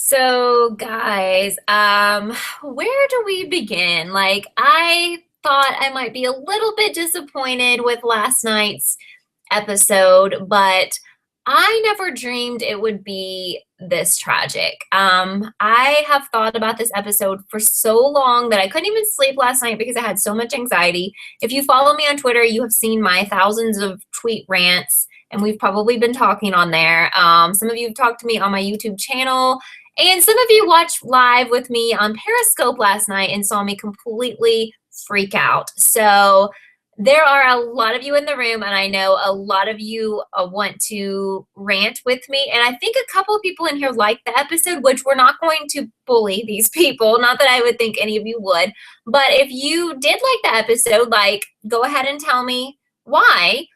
So guys, where do we begin? Like, I thought I might be a little bit disappointed with last night's episode, but I never dreamed it would be this tragic. I have thought about this episode for so long that I couldn't even sleep last night because I had so much anxiety. If you follow me on Twitter, you have seen my thousands of tweet rants, and we've probably been talking on there. Some of you have talked to me on my YouTube channel, and some of you watched live with me on Periscope last night and saw me completely freak out. So there are a lot of you in the room, and I know a lot of you want to rant with me. And I think a couple of people in here liked the episode, which we're not going to bully these people. Not that I would think any of you would. But if you did like the episode, like, go ahead and tell me why,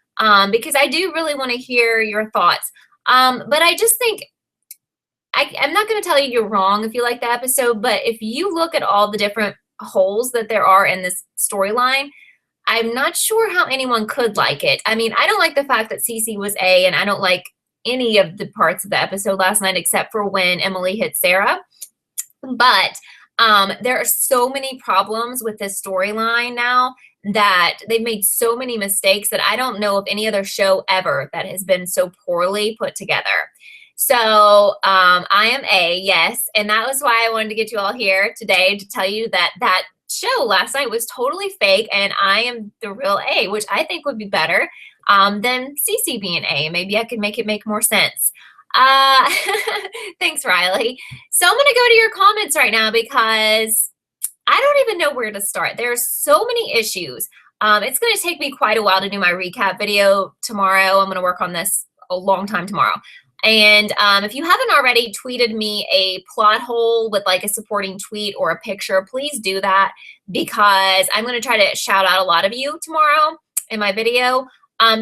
because I do really want to hear your thoughts. But I just think I'm not going to tell you you're wrong if you like the episode, but if you look at all the different holes that there are in this storyline, I'm not sure how anyone could like it. I mean, I don't like the fact that CeCe was A, and I don't like any of the parts of the episode last night except for when Emily hit Sarah. But there are so many problems with this storyline now that they've made so many mistakes that I don't know of any other show ever that has been so poorly put together. So I am A, yes, and that was why I wanted to get you all here today to tell you that that show last night was totally fake, and I am the real A, which I think would be better than CeCe being A. Maybe I could make it make more sense. Uh, Thanks, Riley. So I'm going to go to your comments right now because I don't even know where to start. There's so many issues. It's going to take me quite a while to do my recap video tomorrow. I'm going to work on this a long time tomorrow. And if you haven't already tweeted me a plot hole with like a supporting tweet or a picture, please do that because I'm going to try to shout out a lot of you tomorrow in my video.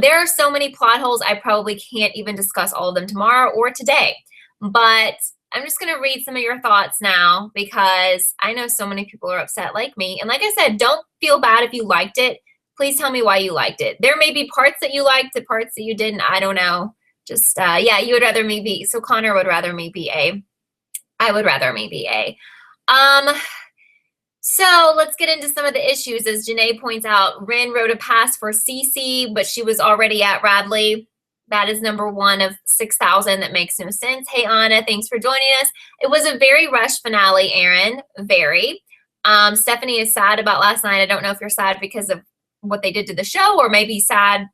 There are so many plot holes, I probably can't even discuss all of them tomorrow or today. But I'm just going to read some of your thoughts now because I know so many people are upset like me. And like I said, don't feel bad if you liked it. Please tell me why you liked it. There may be parts that you liked, the parts that you didn't. I don't know. Just, yeah, you would rather me be. So Connor would rather me be A. I would rather me be A. So let's get into some of the issues. As Janae points out, Rin wrote a pass for CeCe, but she was already at Radley. That is number one of 6,000. That makes no sense. Hey, Anna, thanks for joining us. It was a very rushed finale, Aaron. Very. Stephanie is sad about last night. I don't know if you're sad because of what they did to the show or maybe sad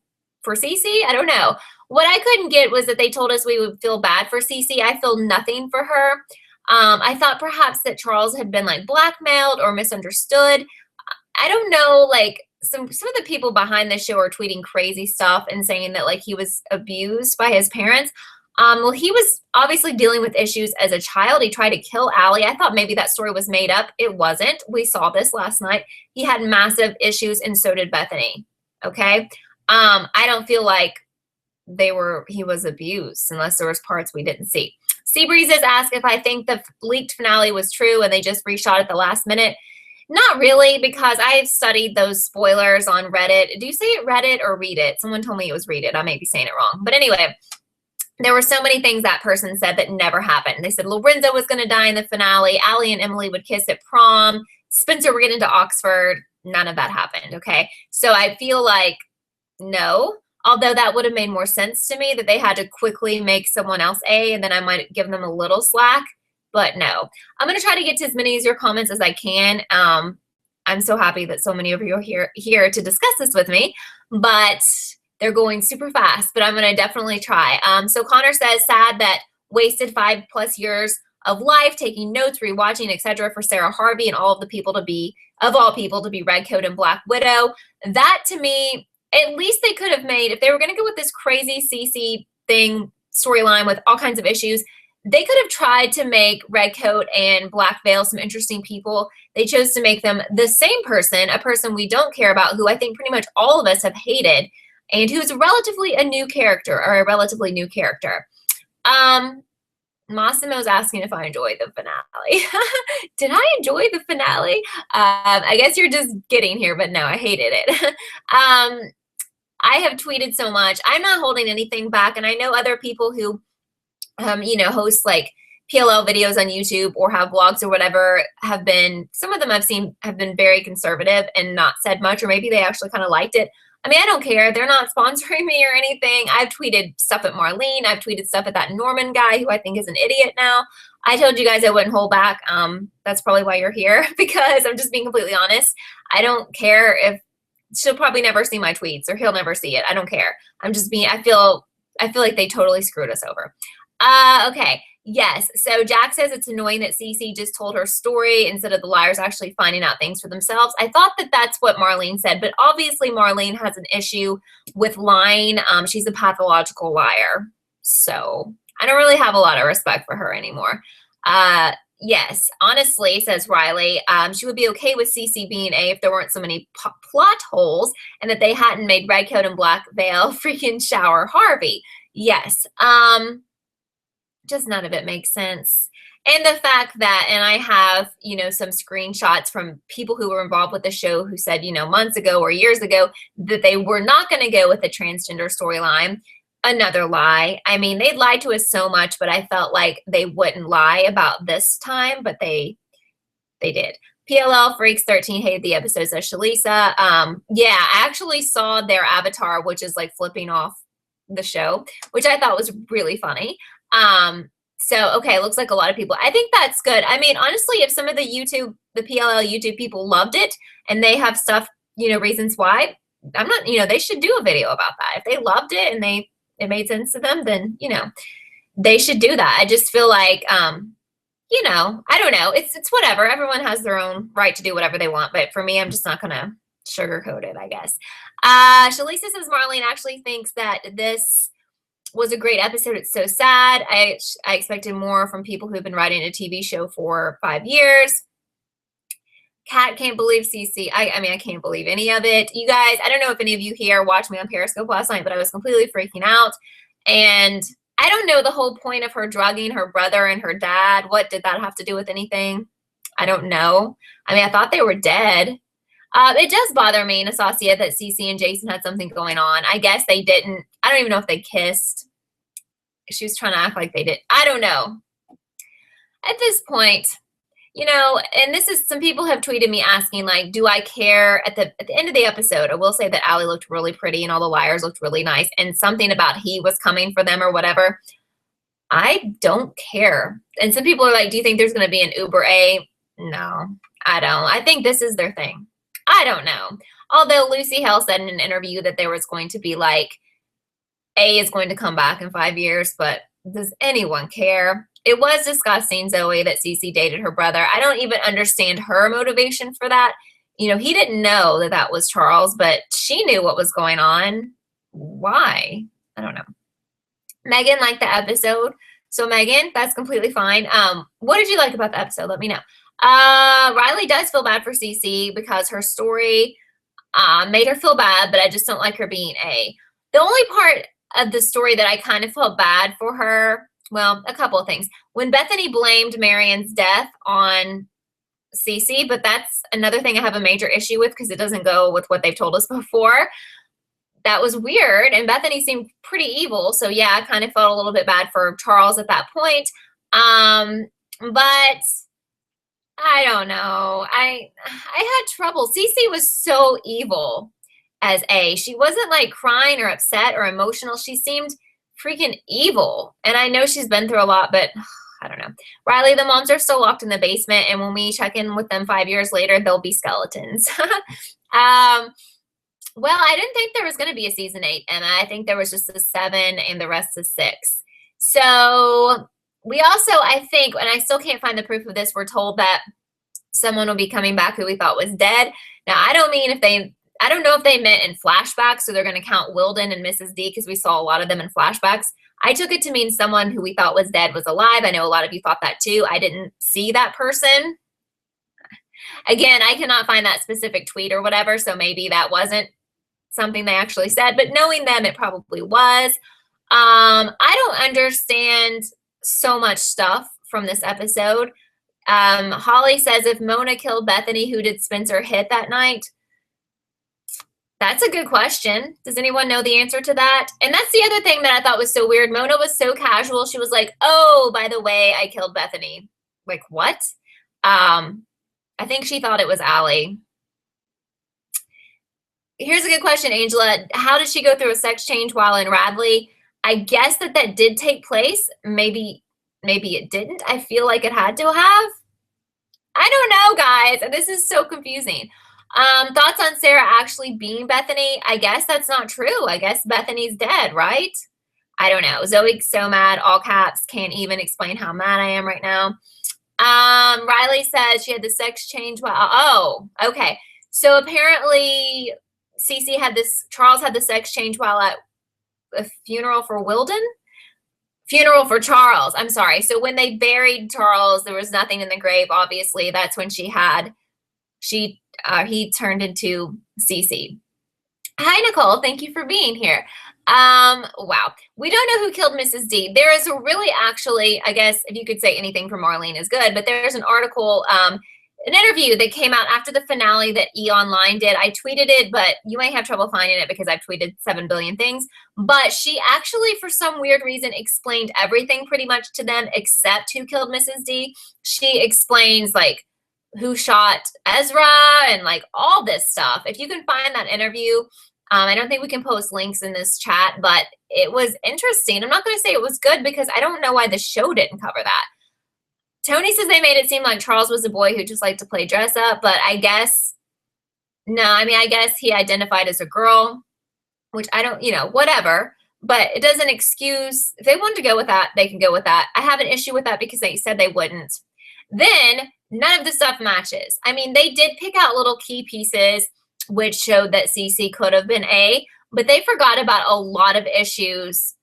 for CeCe. I don't know. What I couldn't get was that they told us we would feel bad for CeCe. I feel nothing for her. I thought perhaps that Charles had been like blackmailed or misunderstood. I don't know, like some of the people behind the show are tweeting crazy stuff and saying that like he was abused by his parents. Well, he was obviously dealing with issues as a child. He tried to kill Allie. I thought maybe that story was made up. It wasn't. We saw this last night. He had massive issues and so did Bethany. Okay. I don't feel like he was abused unless there was parts we didn't see. Seabreeze has asked if I think the leaked finale was true and they just reshot at the last minute. Not really, because I've studied those spoilers on Reddit. Do you say it Reddit or read it? Someone told me it was read it. I may be saying it wrong. But anyway, there were so many things that person said that never happened. They said Lorenzo was going to die in the finale. Allie and Emily would kiss at prom. Spencer would get into Oxford. None of that happened, okay? So I feel like no. Although that would have made more sense to me that they had to quickly make someone else A and then I might give them a little slack. But no. I'm going to try to get to as many of your comments as I can. I'm so happy that so many of you are here to discuss this with me. But they're going super fast. But I'm going to definitely try. So Connor says, sad that wasted 5+ years of life, taking notes, rewatching, etc. for Sarah Harvey and all of the people to be, of all people, to be Redcoat and Black Widow. That to me, at least they could have made, if they were going to go with this crazy CeCe thing storyline with all kinds of issues, they could have tried to make Redcoat and Black Veil some interesting people. They chose to make them the same person, a person we don't care about, who I think pretty much all of us have hated, and who's relatively a new character, or a relatively new character. Massimo's asking if I enjoyed the finale. Did I enjoy the finale? I guess you're just getting here, but no, I hated it. I have tweeted so much. I'm not holding anything back, and I know other people who, host like PLL videos on YouTube or have vlogs or whatever have been, some of them I've seen have been very conservative and not said much, or maybe they actually kind of liked it. I mean, I don't care. They're not sponsoring me or anything. I've tweeted stuff at Marlene. I've tweeted stuff at that Norman guy who I think is an idiot now. I told you guys I wouldn't hold back. That's probably why you're here, because I'm just being completely honest. I don't care if she'll probably never see my tweets or he'll never see it. I don't care. I'm just being, I feel like they totally screwed us over. Okay. Yes. So Jack says it's annoying that CeCe just told her story instead of the liars actually finding out things for themselves. I thought that that's what Marlene said, but obviously Marlene has an issue with lying. She's a pathological liar. So I don't really have a lot of respect for her anymore. Yes, honestly, says Riley, she would be okay with CeCe being A if there weren't so many plot holes and that they hadn't made Redcoat and Black Veil freaking shower Harvey. Yes. Just none of it makes sense. And the fact that, and I have, you know, some screenshots from people who were involved with the show who said, you know, months ago or years ago that they were not going to go with the transgender storyline. Another lie. I mean, they lied to us so much, but I felt like they wouldn't lie about this time, but they did. PLL Freaks 13 hated the episode, says Shalisa. Yeah, I actually saw their avatar, which is like flipping off the show, which I thought was really funny. So, okay, looks like a lot of people. I think that's good. I mean, honestly, if some of the PLL YouTube people loved it and they have stuff, you know, reasons why, I'm not, you know, they should do a video about that. If they loved it and it made sense to them, then, you know, they should do that. I just feel like, you know, I don't know. It's whatever. Everyone has their own right to do whatever they want. But for me, I'm just not going to sugarcoat it, I guess. Shalisa says Marlene actually thinks that this was a great episode. It's so sad. I expected more from people who've been writing a TV show for 5 years. Kat can't believe CeCe. I mean, I can't believe any of it. You guys, I don't know if any of you here watched me on Periscope last night, but I was completely freaking out. And I don't know the whole point of her drugging her brother and her dad. What did that have to do with anything? I don't know. I mean, I thought they were dead. It does bother me, Nastasia, that CeCe and Jason had something going on. I guess they didn't. I don't even know if they kissed. She was trying to act like they did. I don't know. At this point, you know, and this is, some people have tweeted me asking, like, do I care? At the end of the episode, I will say that Allie looked really pretty and all the liars looked really nice, and something about he was coming for them or whatever. I don't care. And some people are like, do you think there's going to be an Uber A? No, I don't. I think this is their thing. I don't know. Although Lucy Hale said in an interview that there was going to be like, A is going to come back in 5 years, but does anyone care? It was disgusting, Zoe, that CeCe dated her brother. I don't even understand her motivation for that. You know, he didn't know that that was Charles, but she knew what was going on. Why? I don't know. Megan liked the episode. So Megan, that's completely fine. What did you like about the episode? Let me know. Riley does feel bad for CeCe because her story made her feel bad, but I just don't like her being A. The only part of the story that I kind of felt bad for her, well, a couple of things. When Bethany blamed Marion's death on CeCe, but that's another thing I have a major issue with because it doesn't go with what they've told us before. That was weird, and Bethany seemed pretty evil, so yeah, I kind of felt a little bit bad for Charles at that point. But I don't know. I had trouble. CeCe was so evil as A. She wasn't like crying or upset or emotional. She seemed freaking evil. And I know she's been through a lot, but I don't know. Riley, the moms are still locked in the basement, and when we check in with them 5 years later, they'll be skeletons. Well, I didn't think there was going to be a season 8, Emma. I think there was just a 7 and the rest is 6. So we also, I think, and I still can't find the proof of this, we're told that someone will be coming back who we thought was dead. Now, I don't know if they meant in flashbacks, so they're going to count Wilden and Mrs. D because we saw a lot of them in flashbacks. I took it to mean someone who we thought was dead was alive. I know a lot of you thought that too. I didn't see that person. Again, I cannot find that specific tweet or whatever, so maybe that wasn't something they actually said, but knowing them, it probably was. I don't understand so much stuff from this episode. Holly says, if Mona killed Bethany, who did Spencer hit that night? That's a good question. Does anyone know the answer to that? And that's the other thing that I thought was so weird. Mona was so casual. She was like, oh, by the way, I killed Bethany. Like, what? I think she thought it was Allie. Here's a good question, Angela. How did she go through a sex change while in Radley? I guess that did take place. Maybe it didn't. I feel like it had to have. I don't know, guys. This is so confusing. Thoughts on Sarah actually being Bethany? I guess that's not true. I guess Bethany's dead, right? I don't know. Zoe's so mad, all caps, can't even explain how mad I am right now. Riley says she had the sex change. Oh, okay. So apparently Charles had the sex change while at a funeral for Wilden? Funeral for Charles. I'm sorry. So when they buried Charles, there was nothing in the grave. Obviously, that's when he turned into CeCe. Hi, Nicole. Thank you for being here. Wow. We don't know who killed Mrs. D. There is a really, actually, I guess if you could say anything from Marlene is good, but there's an article, an interview that came out after the finale that E! Online did. I tweeted it, but you might have trouble finding it because I've tweeted 7 billion things. But she actually, for some weird reason, explained everything pretty much to them except who killed Mrs. D. She explains, like, who shot Ezra and, like, all this stuff. If you can find that interview, I don't think we can post links in this chat, but it was interesting. I'm not going to say it was good because I don't know why the show didn't cover that. Tony says they made it seem like Charles was a boy who just liked to play dress up, but I guess, no, I mean, I guess he identified as a girl, which I don't, whatever, but it doesn't excuse, if they wanted to go with that, they can go with that. I have an issue with that because they said they wouldn't. Then none of the stuff matches. I mean, they did pick out little key pieces which showed that CeCe could have been A, but they forgot about a lot of issues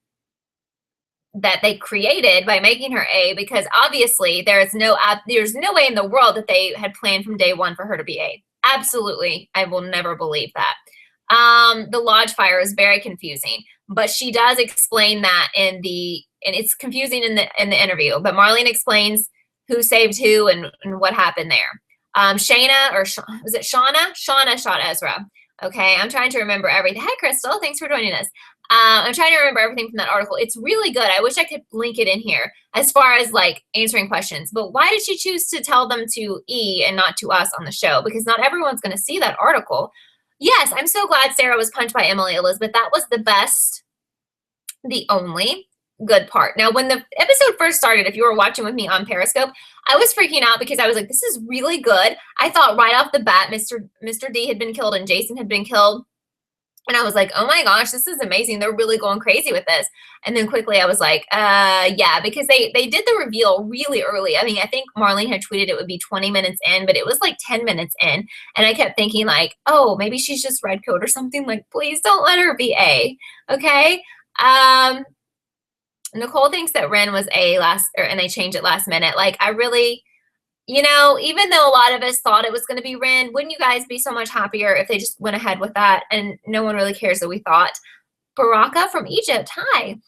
that they created by making her A, because obviously there's no way in the world that they had planned from day one for her to be A. Absolutely. I will never believe that. The lodge fire is very confusing, but she does explain that and it's confusing in the interview, but Marlene explains who saved who and what happened there. Shayna, or was it Shauna? Shauna shot Ezra. Okay, I'm trying to remember everything. Hi, Crystal. Thanks for joining us. I'm trying to remember everything from that article. It's really good. I wish I could link it in here as far as, like, answering questions. But why did she choose to tell them to E and not to us on the show? Because not everyone's going to see that article. Yes, I'm so glad Sarah was punched by Emily Elizabeth. That was the best, the only good part. Now, when the episode first started, if you were watching with me on Periscope, I was freaking out because I was like, this is really good. I thought right off the bat, Mr. D had been killed and Jason had been killed. And I was like, oh my gosh, this is amazing. They're really going crazy with this. And then quickly I was like, yeah, because they did the reveal really early. I mean, I think Marlene had tweeted it would be 20 minutes in, but it was like 10 minutes in. And I kept thinking, like, oh, maybe she's just Redcoat or something. Like, please don't let her be A. Okay. Nicole thinks that Ren was A and they changed it last minute. Like, I really, even though a lot of us thought it was going to be Ren, wouldn't you guys be so much happier if they just went ahead with that and no one really cares that we thought? Baraka from Egypt, hi.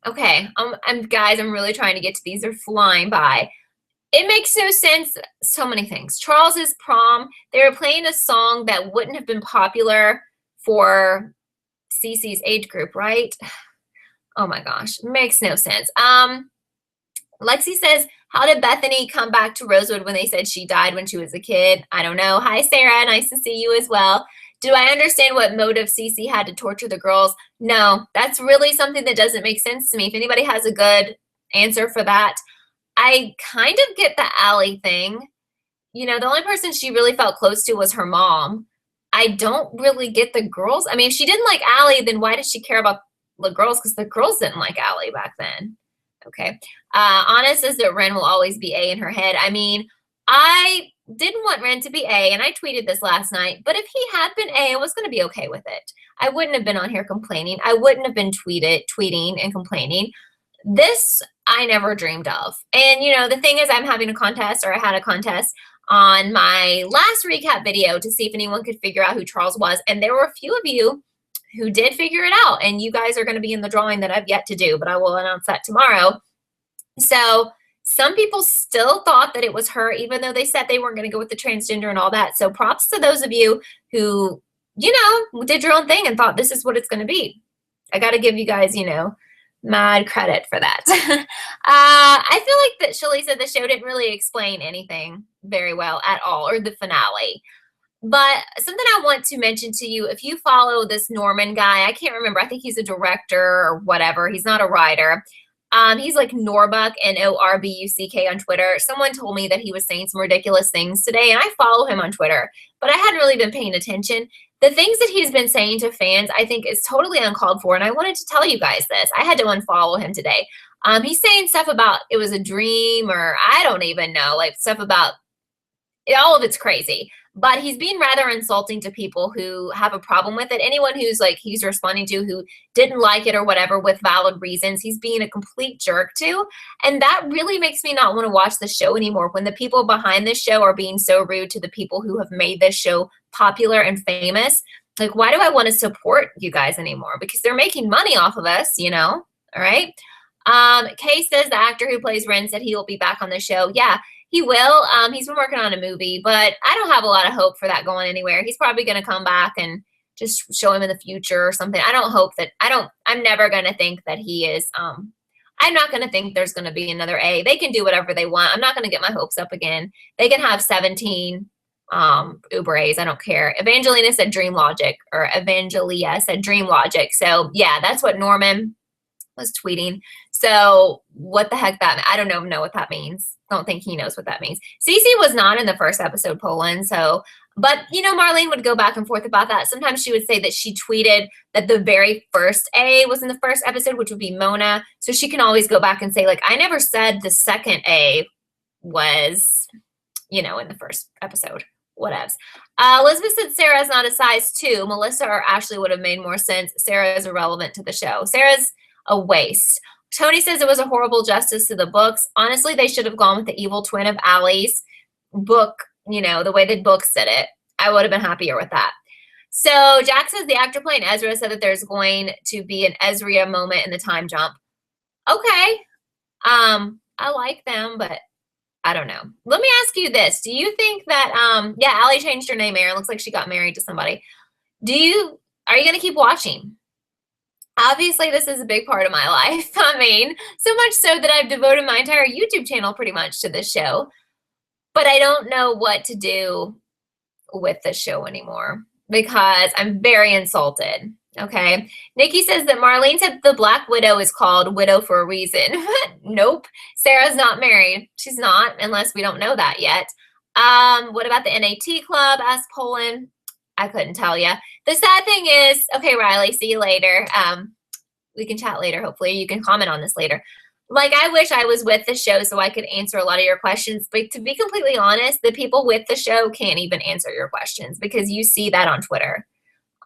Okay, guys, I'm really trying to get to these. They're flying by. It makes no sense, so many things. Charles's prom, they were playing a song that wouldn't have been popular for CeCe's age group, right? Oh my gosh, makes no sense. Lexi says, how did Bethany come back to Rosewood when they said she died when she was a kid? I don't know. Hi, Sarah. Nice to see you as well. Do I understand what motive CeCe had to torture the girls? No, that's really something that doesn't make sense to me. If anybody has a good answer for that, I kind of get the Allie thing. The only person she really felt close to was her mom. I don't really get the girls. I mean, if she didn't like Allie, then why did she care about the girls? Because the girls didn't like Allie back then. Okay. Anna says that Ren will always be A in her head. I mean, I didn't want Ren to be A, and I tweeted this last night, but if he had been A, I was going to be okay with it. I wouldn't have been on here complaining. I wouldn't have been tweeting and complaining. This I never dreamed of. And, the thing is, I'm having a contest, or I had a contest on my last recap video to see if anyone could figure out who Charles was, and there were a few of you who did figure it out, and you guys are going to be in the drawing that I've yet to do, but I will announce that tomorrow. So some people still thought that it was her, even though they said they weren't going to go with the transgender and all that. So props to those of you who you know, did your own thing and thought this is what it's going to be. I got to give you guys, you know, mad credit for that. I feel like that Shirley said the show didn't really explain anything very well at all, or the finale. But something I want to mention to you, if you follow this Norman guy, I can't remember, I think he's a director or whatever. He's not a writer. He's like Norbuck, Norbuck on Twitter. Someone told me that he was saying some ridiculous things today, and I follow him on Twitter, but I hadn't really been paying attention. The things that he's been saying to fans, I think is totally uncalled for, and I wanted to tell you guys this. I had to unfollow him today. He's saying stuff about it was a dream, or I don't even know, like stuff about all of it's crazy. But he's being rather insulting to people who have a problem with it. Anyone who's like he's responding to who didn't like it or whatever with valid reasons, he's being a complete jerk to. And that really makes me not want to watch the show anymore when the people behind this show are being so rude to the people who have made this show popular and famous. Like, why do I want to support you guys anymore? Because they're making money off of us, you know? All right. Kay says the actor who plays Ren said he will be back on the show. Yeah, he will. He's been working on a movie, but I don't have a lot of hope for that going anywhere. He's probably going to come back and just show him in the future or something. I don't hope that, I'm never going to think that he is, I'm not going to think there's going to be another A. They can do whatever they want. I'm not going to get my hopes up again. They can have 17 Uber A's. I don't care. Evangelina said Dream Logic, or Evangelia said Dream Logic. So yeah, that's what Norman was tweeting. So what the heck I don't know what that means. Don't think he knows what that means. CeCe was not in the first episode, Poland. So, but you know, Marlene would go back and forth about that. Sometimes she would say that she tweeted that the very first A was in the first episode, which would be Mona. So she can always go back and say, like, I never said the second A was, you know, in the first episode. Whatevs. Elizabeth said Sarah's not a size 2. Melissa or Ashley would have made more sense. Sarah is irrelevant to the show. Sarah's a waste. Tony says it was a horrible justice to the books. Honestly, they should have gone with the evil twin of Allie's book, you know, the way the books did it. I would have been happier with that. So Jack says the actor playing Ezra said that there's going to be an Ezra moment in the time jump. Okay. I like them, but I don't know. Let me ask you this. Do you think that, yeah, Allie changed her name, Aaron. Looks like she got married to somebody. Are you going to keep watching? Obviously, this is a big part of my life. I mean, so much so that I've devoted my entire YouTube channel pretty much to this show. But I don't know what to do with this show anymore because I'm very insulted. Okay. Nikki says that Marlene said the Black Widow is called Widow for a reason. Nope. Sarah's not married. She's not, unless we don't know that yet. What about the NAT club? Asked Poland. I couldn't tell you. The sad thing is, okay, Riley, see you later. We can chat later, hopefully. You can comment on this later. Like, I wish I was with the show so I could answer a lot of your questions. But to be completely honest, the people with the show can't even answer your questions because you see that on Twitter.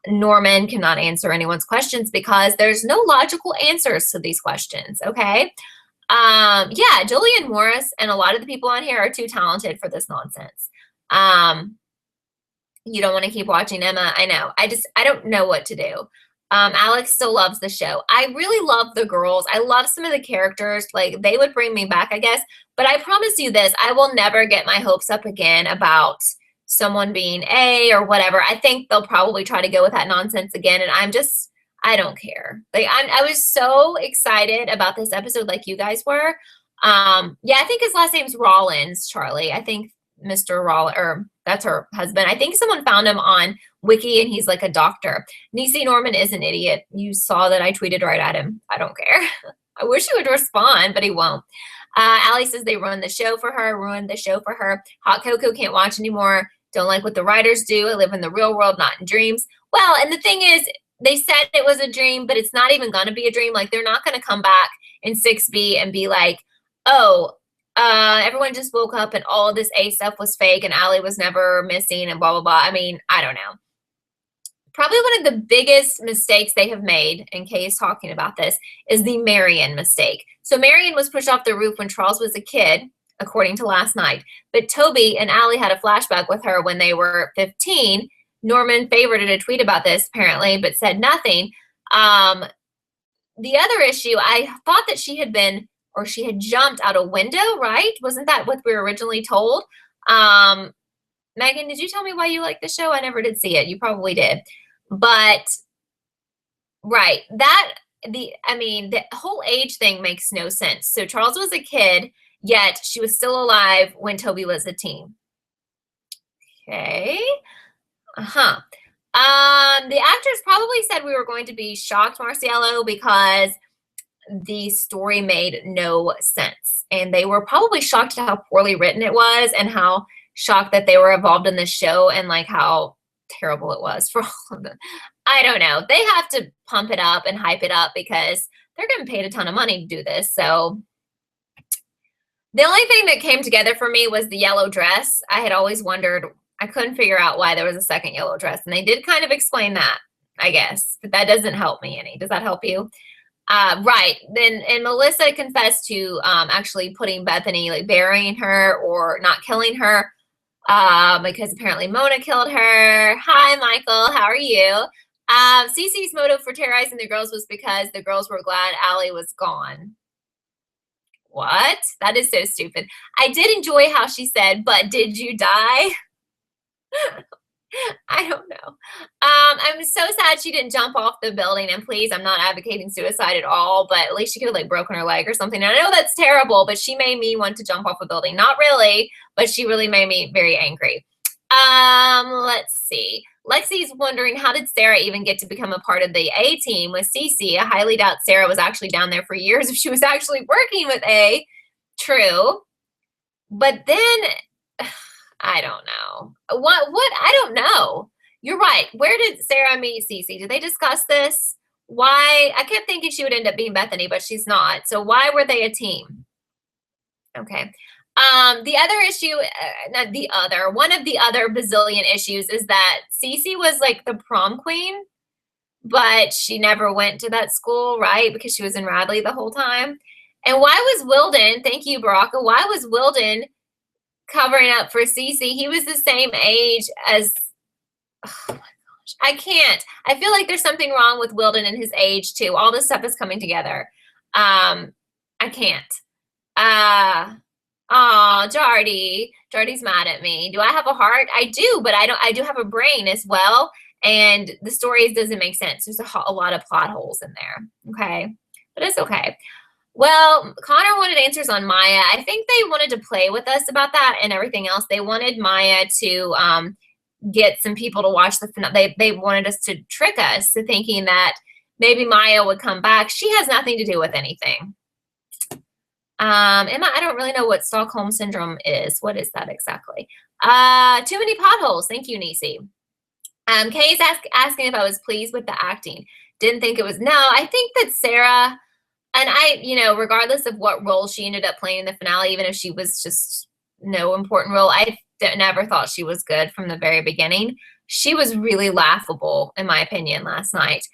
Norman cannot answer anyone's questions because there's no logical answers to these questions, okay? Yeah, Julian Morris and a lot of the people on here are too talented for this nonsense. You don't want to keep watching, Emma. I know. I don't know what to do. Alex still loves the show. I really love the girls. I love some of the characters. Like, they would bring me back, I guess. But I promise you this, I will never get my hopes up again about someone being A or whatever. I think they'll probably try to go with that nonsense again. And I don't care. Like, I was so excited about this episode like you guys were. Yeah, I think his last name's Rollins, Charlie. I think Mr. Rollins, or that's her husband. I think someone found him on Wiki and he's like a doctor. Niecy Norman is an idiot. You saw that I tweeted right at him. I don't care. I wish he would respond, but he won't. Allie says they ruined the show for her, ruined the show for her. Hot Cocoa can't watch anymore. Don't like what the writers do. I live in the real world, not in dreams. Well, and the thing is, they said it was a dream, but it's not even going to be a dream. Like, they're not going to come back in 6B and be like, oh, everyone just woke up and all of this A stuff was fake and Allie was never missing and blah, blah, blah. I mean, I don't know. Probably one of the biggest mistakes they have made, and Kay is talking about this, is the Marion mistake. So Marion was pushed off the roof when Charles was a kid, according to last night. But Toby and Allie had a flashback with her when they were 15. Norman favorited a tweet about this, apparently, but said nothing. The other issue, I thought that she had been, or she had jumped out a window, right? Wasn't that what we were originally told? Megan, did you tell me why you like the show? I never did see it. You probably did. But right, the whole age thing makes no sense. So Charles was a kid, yet she was still alive when Toby was a teen. Okay. Uh-huh. The actors probably said we were going to be shocked, Marciello, because the story made no sense. And they were probably shocked at how poorly written it was and how shocked that they were involved in this show and like how terrible it was for all of them. I don't know. They have to pump it up and hype it up because they're getting paid a ton of money to do this. So the only thing that came together for me was the yellow dress. I had always wondered, I couldn't figure out why there was a second yellow dress. And they did kind of explain that, I guess. But that doesn't help me any. Does that help you? Right. Then, and Melissa confessed to actually putting Bethany, like burying her or not killing her, because apparently Mona killed her. Hi, Michael. How are you? CeCe's motive for terrorizing the girls was because the girls were glad Allie was gone. What? That is so stupid. I did enjoy how she said, but did you die? I don't know. I'm so sad she didn't jump off the building. And please, I'm not advocating suicide at all, but at least she could have like broken her leg or something. And I know that's terrible, but she made me want to jump off a building. Not really, but she really made me very angry. Let's see. Lexi's wondering, how did Sarah even get to become a part of the A team with CeCe? I highly doubt Sarah was actually down there for years if she was actually working with A. True. But then I don't know. What? I don't know. You're right. Where did Sarah meet CeCe? Did they discuss this? Why? I kept thinking she would end up being Bethany, but she's not. So why were they a team? Okay. The other issue, one of the other bazillion issues is that CeCe was like the prom queen, but she never went to that school, right? Because she was in Radley the whole time. And why was Wilden, thank you, Baraka, why was Wilden covering up for CeCe? He was the same age as, oh my gosh, I can't. I feel like there's something wrong with Wilden and his age too. All this stuff is coming together. I can't. Oh, Jardy's mad at me. Do I have a heart? I do, but I do have a brain as well. And the stories doesn't make sense. There's a lot of plot holes in there. Okay. But it's okay. Well, Connor wanted answers on Maya. I think they wanted to play with us about that and everything else. They wanted Maya to get some people to watch the finale. They wanted us to trick us to thinking that maybe Maya would come back. She has nothing to do with anything. Emma, I don't really know what Stockholm Syndrome is. What is that exactly? Too many potholes. Thank you, Nisi. Kay's asking if I was pleased with the acting. Didn't think it was. No, I think that Sarah, and regardless of what role she ended up playing in the finale, even if she was just no important role, I never thought she was good from the very beginning. She was really laughable, in my opinion, last night.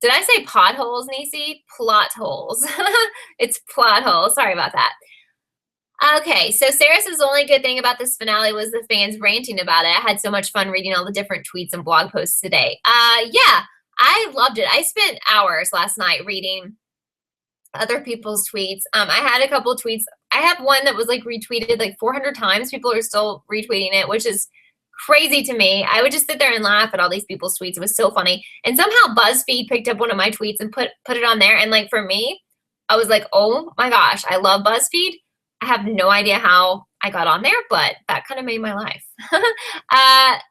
Did I say potholes, Nisi? Plot holes. It's plot holes. Sorry about that. Okay, so Sarah says the only good thing about this finale was the fans ranting about it. I had so much fun reading all the different tweets and blog posts today. Yeah, I loved it. I spent hours last night reading other people's tweets. I had a couple of tweets. I have one that was like retweeted like 400 times. People are still retweeting it, which is crazy to me. I would just sit there and laugh at all these people's tweets. It was so funny. And somehow BuzzFeed picked up one of my tweets and put it on there. And like for me, I was like, oh my gosh, I love BuzzFeed. I have no idea how I got on there, but that kind of made my life.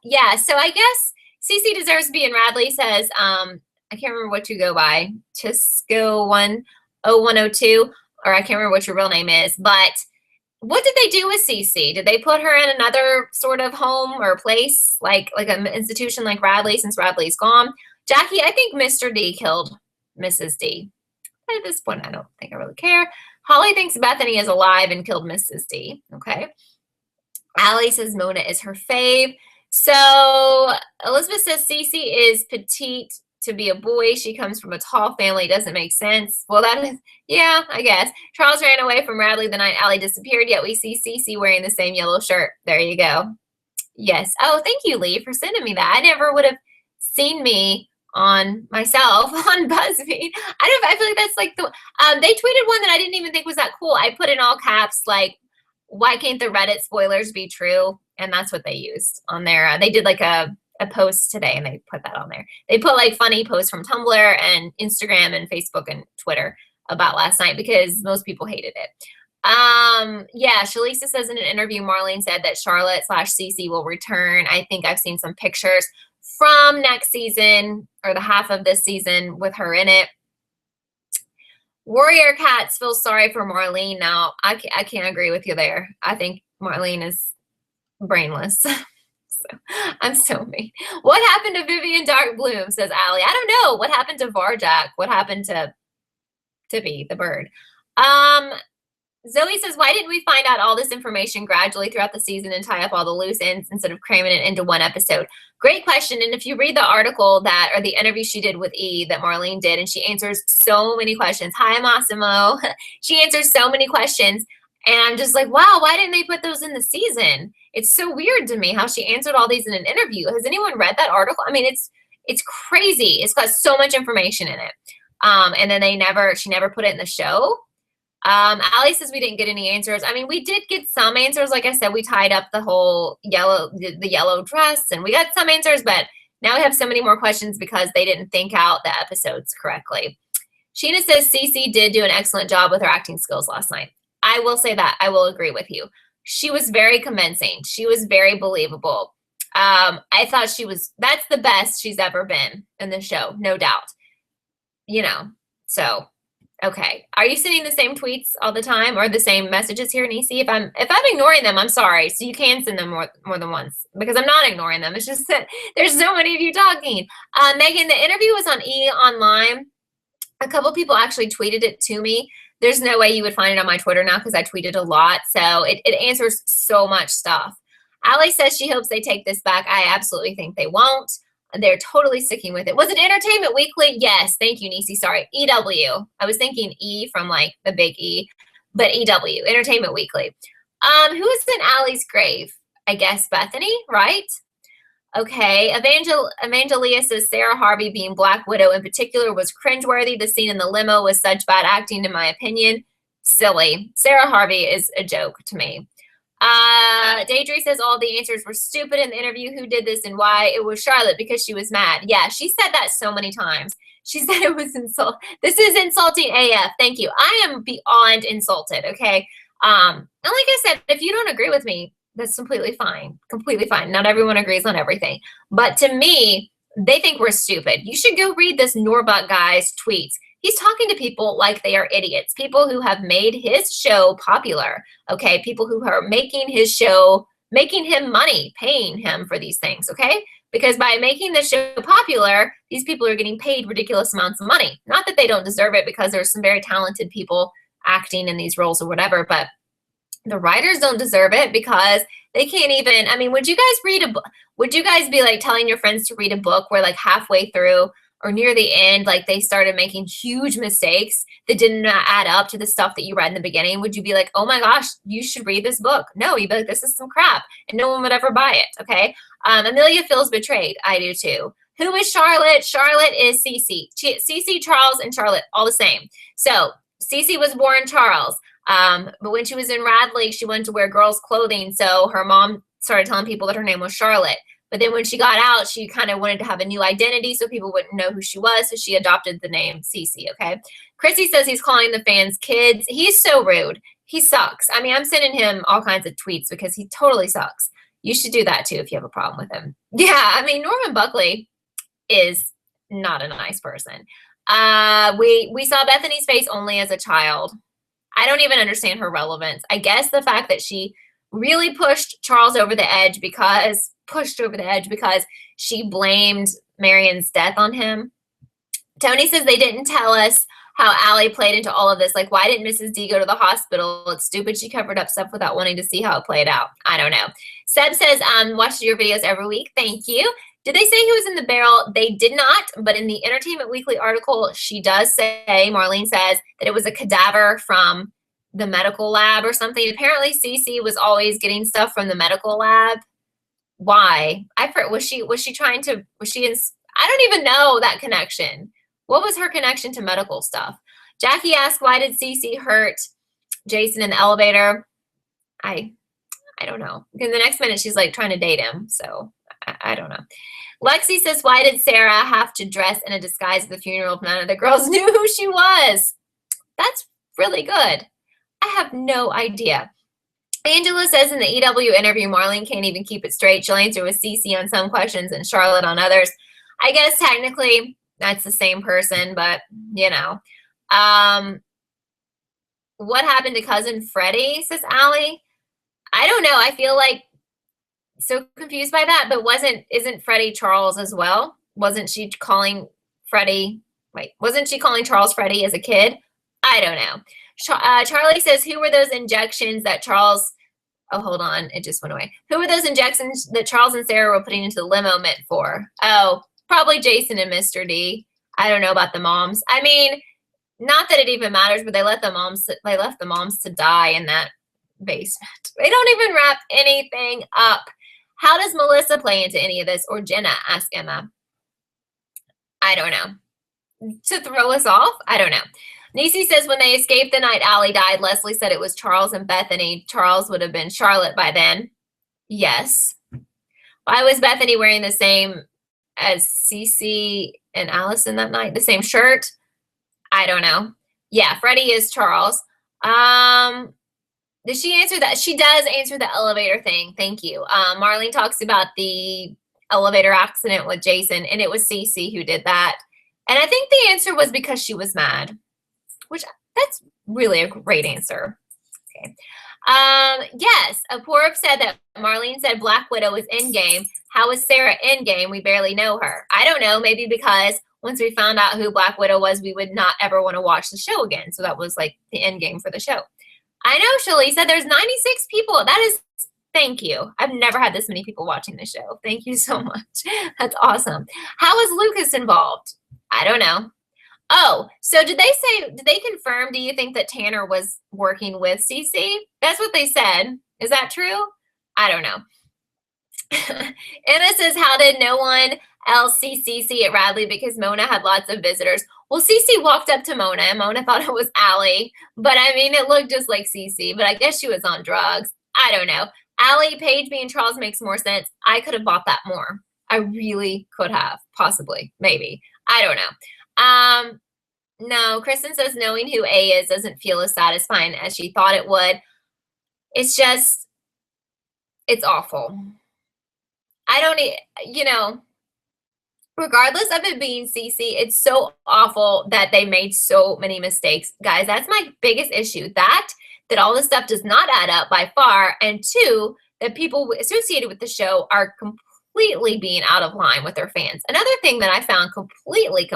Yeah, so I guess CeCe deserves to be in. Radley says, I can't remember what you go by, Tisco10102, or I can't remember what your real name is, but what did they do with CeCe? Did they put her in another sort of home or place, like an institution like Radley, since Radley's gone? Jackie, I think Mr. D killed Mrs. D. At this point, I don't think I really care. Holly thinks Bethany is alive and killed Mrs. D. Okay. Allie says Mona is her fave. So Elizabeth says CeCe is petite to be a boy. She comes from a tall family. Doesn't make sense. Well, that is, yeah, I guess. Charles ran away from Radley the night Allie disappeared, yet we see CeCe wearing the same yellow shirt. There you go. Yes. Oh, thank you, Lee, for sending me that. I never would have seen me on myself on BuzzFeed. I feel like that's like they tweeted one that I didn't even think was that cool. I put in all caps, like, why can't the Reddit spoilers be true? And that's what they used on there. They did like a a post today and they put that on there. They put like funny posts from Tumblr and Instagram and Facebook and Twitter about last night because most people hated it. Yeah, Shalisa says in an interview, Marlene said that Charlotte / CeCe will return. I think I've seen some pictures from next season or the half of this season with her in it. Warrior Cats feels sorry for Marlene now. I can't agree with you there. I think Marlene is brainless. So, I'm so mean. What happened to Vivian Dark Bloom, says Allie. I don't know. What happened to Varjak? What happened to Tippy, the bird? Zoe says, why didn't we find out all this information gradually throughout the season and tie up all the loose ends instead of cramming it into one episode? Great question. And if you read the article or the interview she did with E that Marlene did, and she answers so many questions. Hi, Massimo. She answers so many questions. And I'm just like, wow, why didn't they put those in the season? It's so weird to me how she answered all these in an interview. Has anyone read that article? I mean, it's crazy. It's got so much information in it. And then she never put it in the show. Allie says we didn't get any answers. I mean, we did get some answers. Like I said, we tied up the whole the yellow dress and we got some answers, but now we have so many more questions because they didn't think out the episodes correctly. Sheena says CeCe did do an excellent job with her acting skills last night. I will say that. I will agree with you. She was very convincing. She was very believable. I thought that's the best she's ever been in the show, no doubt. So okay. Are you sending the same tweets all the time or the same messages here, Nisi? If I'm ignoring them, I'm sorry. So you can send them more than once because I'm not ignoring them. It's just that there's so many of you talking. Megan, the interview was on E! Online. A couple people actually tweeted it to me. There's no way you would find it on my Twitter now because I tweeted a lot. So it answers so much stuff. Allie says she hopes they take this back. I absolutely think they won't. They're totally sticking with it. Was it Entertainment Weekly? Yes. Thank you, Nisi. Sorry. EW. I was thinking E from like the big E, but EW, Entertainment Weekly. Who is in Allie's grave? I guess Bethany, right? Okay. Evangelia says Sarah Harvey being Black Widow in particular was cringeworthy. The scene in the limo was such bad acting, in my opinion. Silly. Sarah Harvey is a joke to me. Deidre says all the answers were stupid in the interview. Who did this and why? It was Charlotte because she was mad. Yeah, she said that so many times. She said it was insult. This is insulting AF. Thank you. I am beyond insulted. Okay. And like I said, if you don't agree with me, that's completely fine. Completely fine. Not everyone agrees on everything. But to me, they think we're stupid. You should go read this Norbuck guy's tweets. He's talking to people like they are idiots, people who have made his show popular, okay? People who are making his show, making him money, paying him for these things, okay? Because by making the show popular, these people are getting paid ridiculous amounts of money. Not that they don't deserve it because there's some very talented people acting in these roles or whatever, but the writers don't deserve it because they can't even, I mean, would you guys read a book? Would you guys be like telling your friends to read a book where like halfway through or near the end, like they started making huge mistakes that didn't add up to the stuff that you read in the beginning? Would you be like, oh my gosh, you should read this book? No, you'd be like, this is some crap, and no one would ever buy it, okay? Amelia feels betrayed. I do too. Who is Charlotte? Charlotte is CeCe. CeCe, Charles, and Charlotte, all the same. So CeCe was born Charles, but when she was in Radley, she wanted to wear girls' clothing, so her mom started telling people that her name was Charlotte. But then when she got out, she kind of wanted to have a new identity so people wouldn't know who she was. So she adopted the name CeCe, okay? Chrissy says he's calling the fans kids. He's so rude. He sucks. I mean, I'm sending him all kinds of tweets because he totally sucks. You should do that too if you have a problem with him. Yeah, I mean, Norman Buckley is not a nice person. We saw Bethany's face only as a child. I don't even understand her relevance. I guess the fact that she really pushed Charles over the edge because she blamed Marion's death on him. Tony says they didn't tell us how Allie played into all of this. Like, why didn't Mrs. D go to the hospital? It's stupid she covered up stuff without wanting to see how it played out. I don't know. Seb says, watch your videos every week. Thank you. Did they say he was in the barrel? They did not, but in the Entertainment Weekly article, she does say, Marlene says, that it was a cadaver from the medical lab or something. Apparently, CeCe was always getting stuff from the medical lab. Why? Was she I don't even know that connection. What was her connection to medical stuff? Jackie asked, why did CeCe hurt Jason in the elevator? I don't know. In the next minute, she's like trying to date him. So I don't know. Lexi says, why did Sarah have to dress in a disguise at the funeral if none of the girls knew who she was? That's really good. I have no idea. Angela says in the EW interview, Marlene can't even keep it straight. She'll answer with CeCe on some questions and Charlotte on others. I guess technically that's the same person, but you know. What happened to cousin Freddie, says Allie? I don't know. I feel like so confused by that, but isn't Freddie Charles as well? Wasn't she calling Charles Freddie as a kid? I don't know. Charlie says, who were those injections that Charles, oh, hold on, it just went away. Who were those injections that Charles and Sarah were putting into the limo meant for? Oh, probably Jason and Mr. D. I don't know about the moms. I mean, not that it even matters, but they left the moms to die in that basement. They don't even wrap anything up. How does Melissa play into any of this? Or Jenna, ask Emma. I don't know. To throw us off? I don't know. Niecy says when they escaped the night Allie died, Leslie said it was Charles and Bethany. Charles would have been Charlotte by then. Yes. Why was Bethany wearing the same as CeCe and Allison that night? The same shirt? I don't know. Yeah, Freddie is Charles. Did she answer that? She does answer the elevator thing. Thank you. Marlene talks about the elevator accident with Jason, and it was CeCe who did that. And I think the answer was because she was mad, which that's really a great answer. Okay. Yes, Apoorv said that Marlene said Black Widow is in game. How is Sarah in game? We barely know her. I don't know. Maybe because once we found out who Black Widow was, we would not ever want to watch the show again. So that was like the end game for the show. I know, Shelly said there's 96 people. That is, thank you. I've never had this many people watching the show. Thank you so much. That's awesome. How is Lucas involved? I don't know. Oh, so did they confirm, do you think that Tanner was working with CeCe? That's what they said. Is that true? I don't know. Emma says, how did no one else see CeCe at Radley because Mona had lots of visitors? Well, CeCe walked up to Mona and Mona thought it was Allie, but I mean, it looked just like CeCe, but I guess she was on drugs. I don't know. Allie, Paige being Charles makes more sense. I could have bought that more. I really could have, possibly, maybe. I don't know. No, Kristen says knowing who A is doesn't feel as satisfying as she thought it would. It's just, it's awful. I don't, you know, regardless of it being CeCe, it's so awful that they made so many mistakes. Guys, that's my biggest issue. That all this stuff does not add up by far. And two, that people associated with the show are completely being out of line with their fans. Another thing that I found completely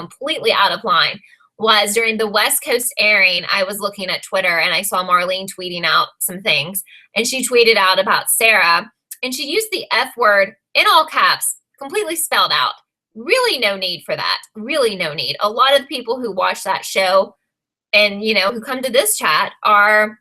out of line was during the West Coast airing, I was looking at Twitter and I saw Marlene tweeting out some things. And she tweeted out about Sarah. And she used the F word in all caps, completely spelled out. Really no need for that. Really no need. A lot of the people who watch that show and, you know, who come to this chat are,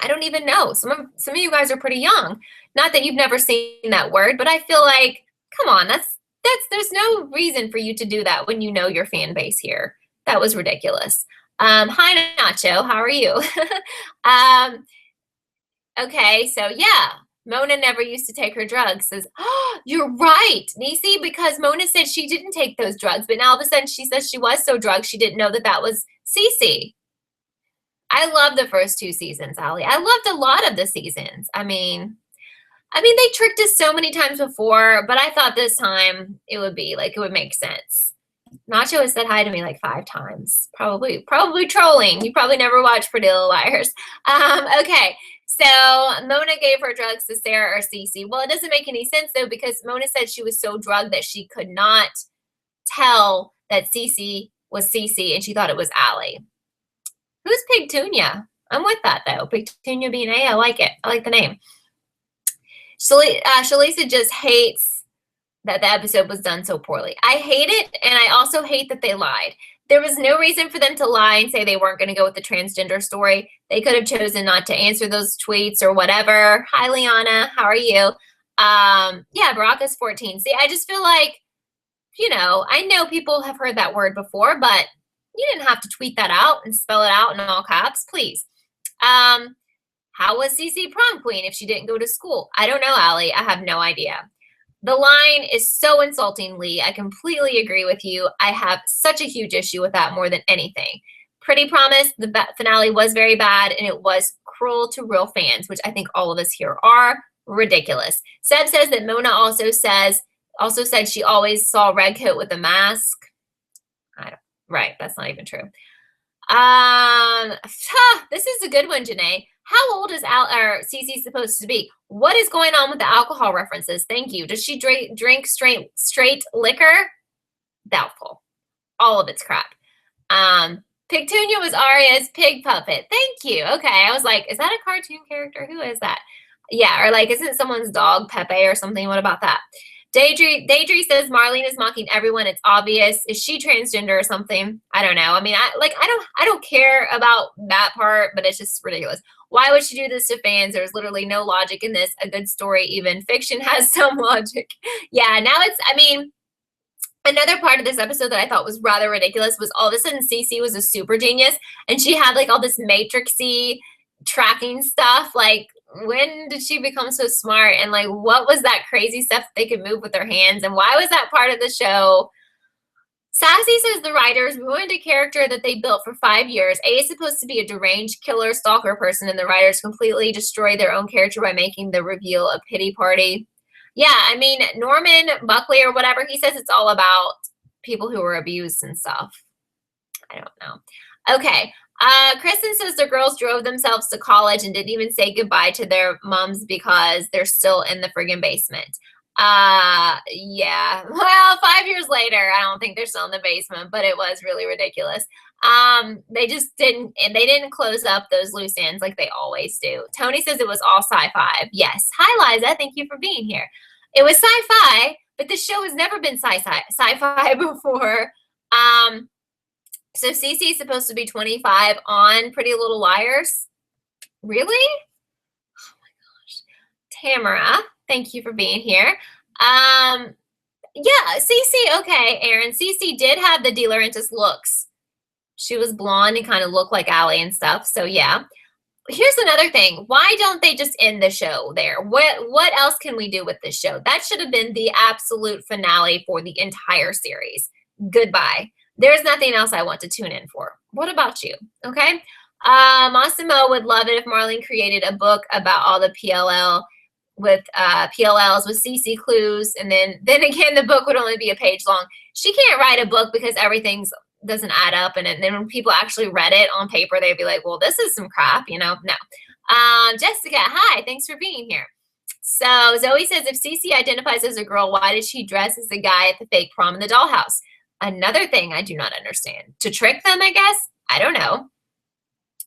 I don't even know. Some of you guys are pretty young. Not that you've never seen that word, but I feel like, come on, there's no reason for you to do that when you know your fan base here. That was ridiculous. Hi, Nacho. How are you? Okay, so yeah. Mona never used to take her drugs. Says, oh, you're right, Niecy, because Mona said she didn't take those drugs, but now all of a sudden she says she was so drugged she didn't know that was CeCe. I love the first two seasons, Allie. I loved a lot of the seasons. I mean, they tricked us so many times before, but I thought this time it would be like, it would make sense. Nacho has said hi to me like 5 times. Probably trolling. You probably never watched Pretty Little Liars. Okay. So Mona gave her drugs to Sarah or CeCe. Well, it doesn't make any sense, though, because Mona said she was so drugged that she could not tell that CeCe was CeCe, and she thought it was Allie. Who's Pigtunia? I'm with that, though. Pigtunia being A, I like it. I like the name. Shalisa just hates that the episode was done so poorly. I hate it, and I also hate that they lied. There was no reason for them to lie and say they weren't going to go with the transgender story. They could have chosen not to answer those tweets or whatever. Hi, Liana. How are you? Yeah, Baraka's 14. See, I just feel like, you know, I know people have heard that word before, but you didn't have to tweet that out and spell it out in all caps, please. How was CeCe prom queen if she didn't go to school? I don't know, Allie. I have no idea. The line is so insulting, Lee. I completely agree with you. I have such a huge issue with that more than anything. Pretty Promise, the finale was very bad, and it was cruel to real fans, which I think all of us here are. Ridiculous. Seb says that Mona also said she always saw Redcoat with a mask. Right, that's not even true. This is a good one, Janae. How old is CeCe supposed to be? What is going on with the alcohol references? Thank you. Does she drink straight liquor? Doubtful. All of it's crap. Pigtunia was Arya's pig puppet. Thank you. Okay, I was like, is that a cartoon character? Who is that? Yeah, or like, isn't someone's dog Pepe or something? What about that? Daedry says Marlene is mocking everyone. It's obvious. Is she transgender or something? I don't know. I mean, I don't care about that part, but it's just ridiculous. Why would she do this to fans? There's literally no logic in this. A good story, even fiction, has some logic. Yeah, now I mean, another part of this episode that I thought was rather ridiculous was all of a sudden CeCe was a super genius, and she had like all this matrixy tracking stuff. Like, when did she become so smart? And like, what was that crazy stuff that they could move with their hands? And why was that part of the show? Sassy says the writers ruined a character that they built for 5 years. A is supposed to be a deranged killer stalker person, and the writers completely destroyed their own character by making the reveal a pity party. Yeah, I mean, Norman Buckley or whatever, he says it's all about people who were abused and stuff. I don't know. Okay. Kristen says the girls drove themselves to college and didn't even say goodbye to their moms because they're still in the friggin' basement. Yeah. Well, 5 years later, I don't think they're still in the basement, but it was really ridiculous. They just didn't close up those loose ends like they always do. Tony says it was all sci-fi. Yes. Hi, Liza. Thank you for being here. It was sci-fi, but this show has never been sci-fi before. So CeCe is supposed to be 25 on Pretty Little Liars. Really? Oh my gosh. Tamara, thank you for being here. Yeah, CeCe, okay, Aaron. CeCe did have the De Laurentiis looks. She was blonde and kind of looked like Allie and stuff. So yeah. Here's another thing. Why don't they just end the show there? What else can we do with this show? That should have been the absolute finale for the entire series. Goodbye. There's nothing else I want to tune in for. What about you? Okay. Massimo would love it if Marlene created a book about all the PLLs with CeCe clues, and then again the book would only be a page long. She can't write a book because everything's doesn't add up, and then when people actually read it on paper, they'd be like, well, this is some crap, you know. No. Jessica, hi, thanks for being here. So Zoe says, if CeCe identifies as a girl, why did she dress as a guy at the fake prom in the dollhouse? Another thing I do not understand. To trick them, I guess? I don't know.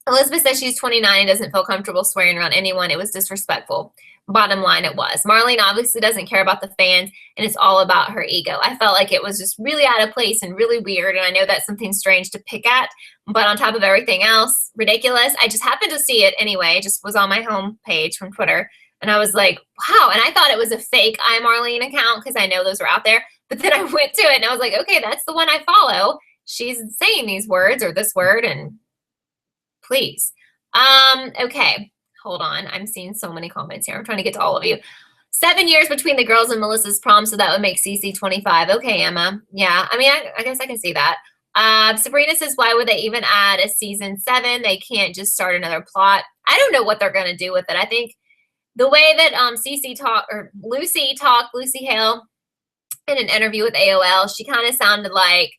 Elizabeth says she's 29 and doesn't feel comfortable swearing around anyone. It was disrespectful. Bottom line, it was. Marlene obviously doesn't care about the fans, and it's all about her ego. I felt like it was just really out of place and really weird, and I know that's something strange to pick at, but on top of everything else, ridiculous. I just happened to see it anyway. It just was on my home page from Twitter, and I was like, wow. And I thought it was a fake I'm Marlene account because I know those are out there, but then I went to it, and I was like, okay, that's the one I follow. She's saying these words or this word, and please. Okay. Hold on. I'm seeing so many comments here. I'm trying to get to all of you. 7 years between the girls and Melissa's prom, so that would make CeCe 25. Okay, Emma. Yeah, I mean, I guess I can see that. Sabrina says, why would they even add a season 7? They can't just start another plot. I don't know what they're going to do with it. I think the way that Lucy Hale, in an interview with AOL, she kind of sounded like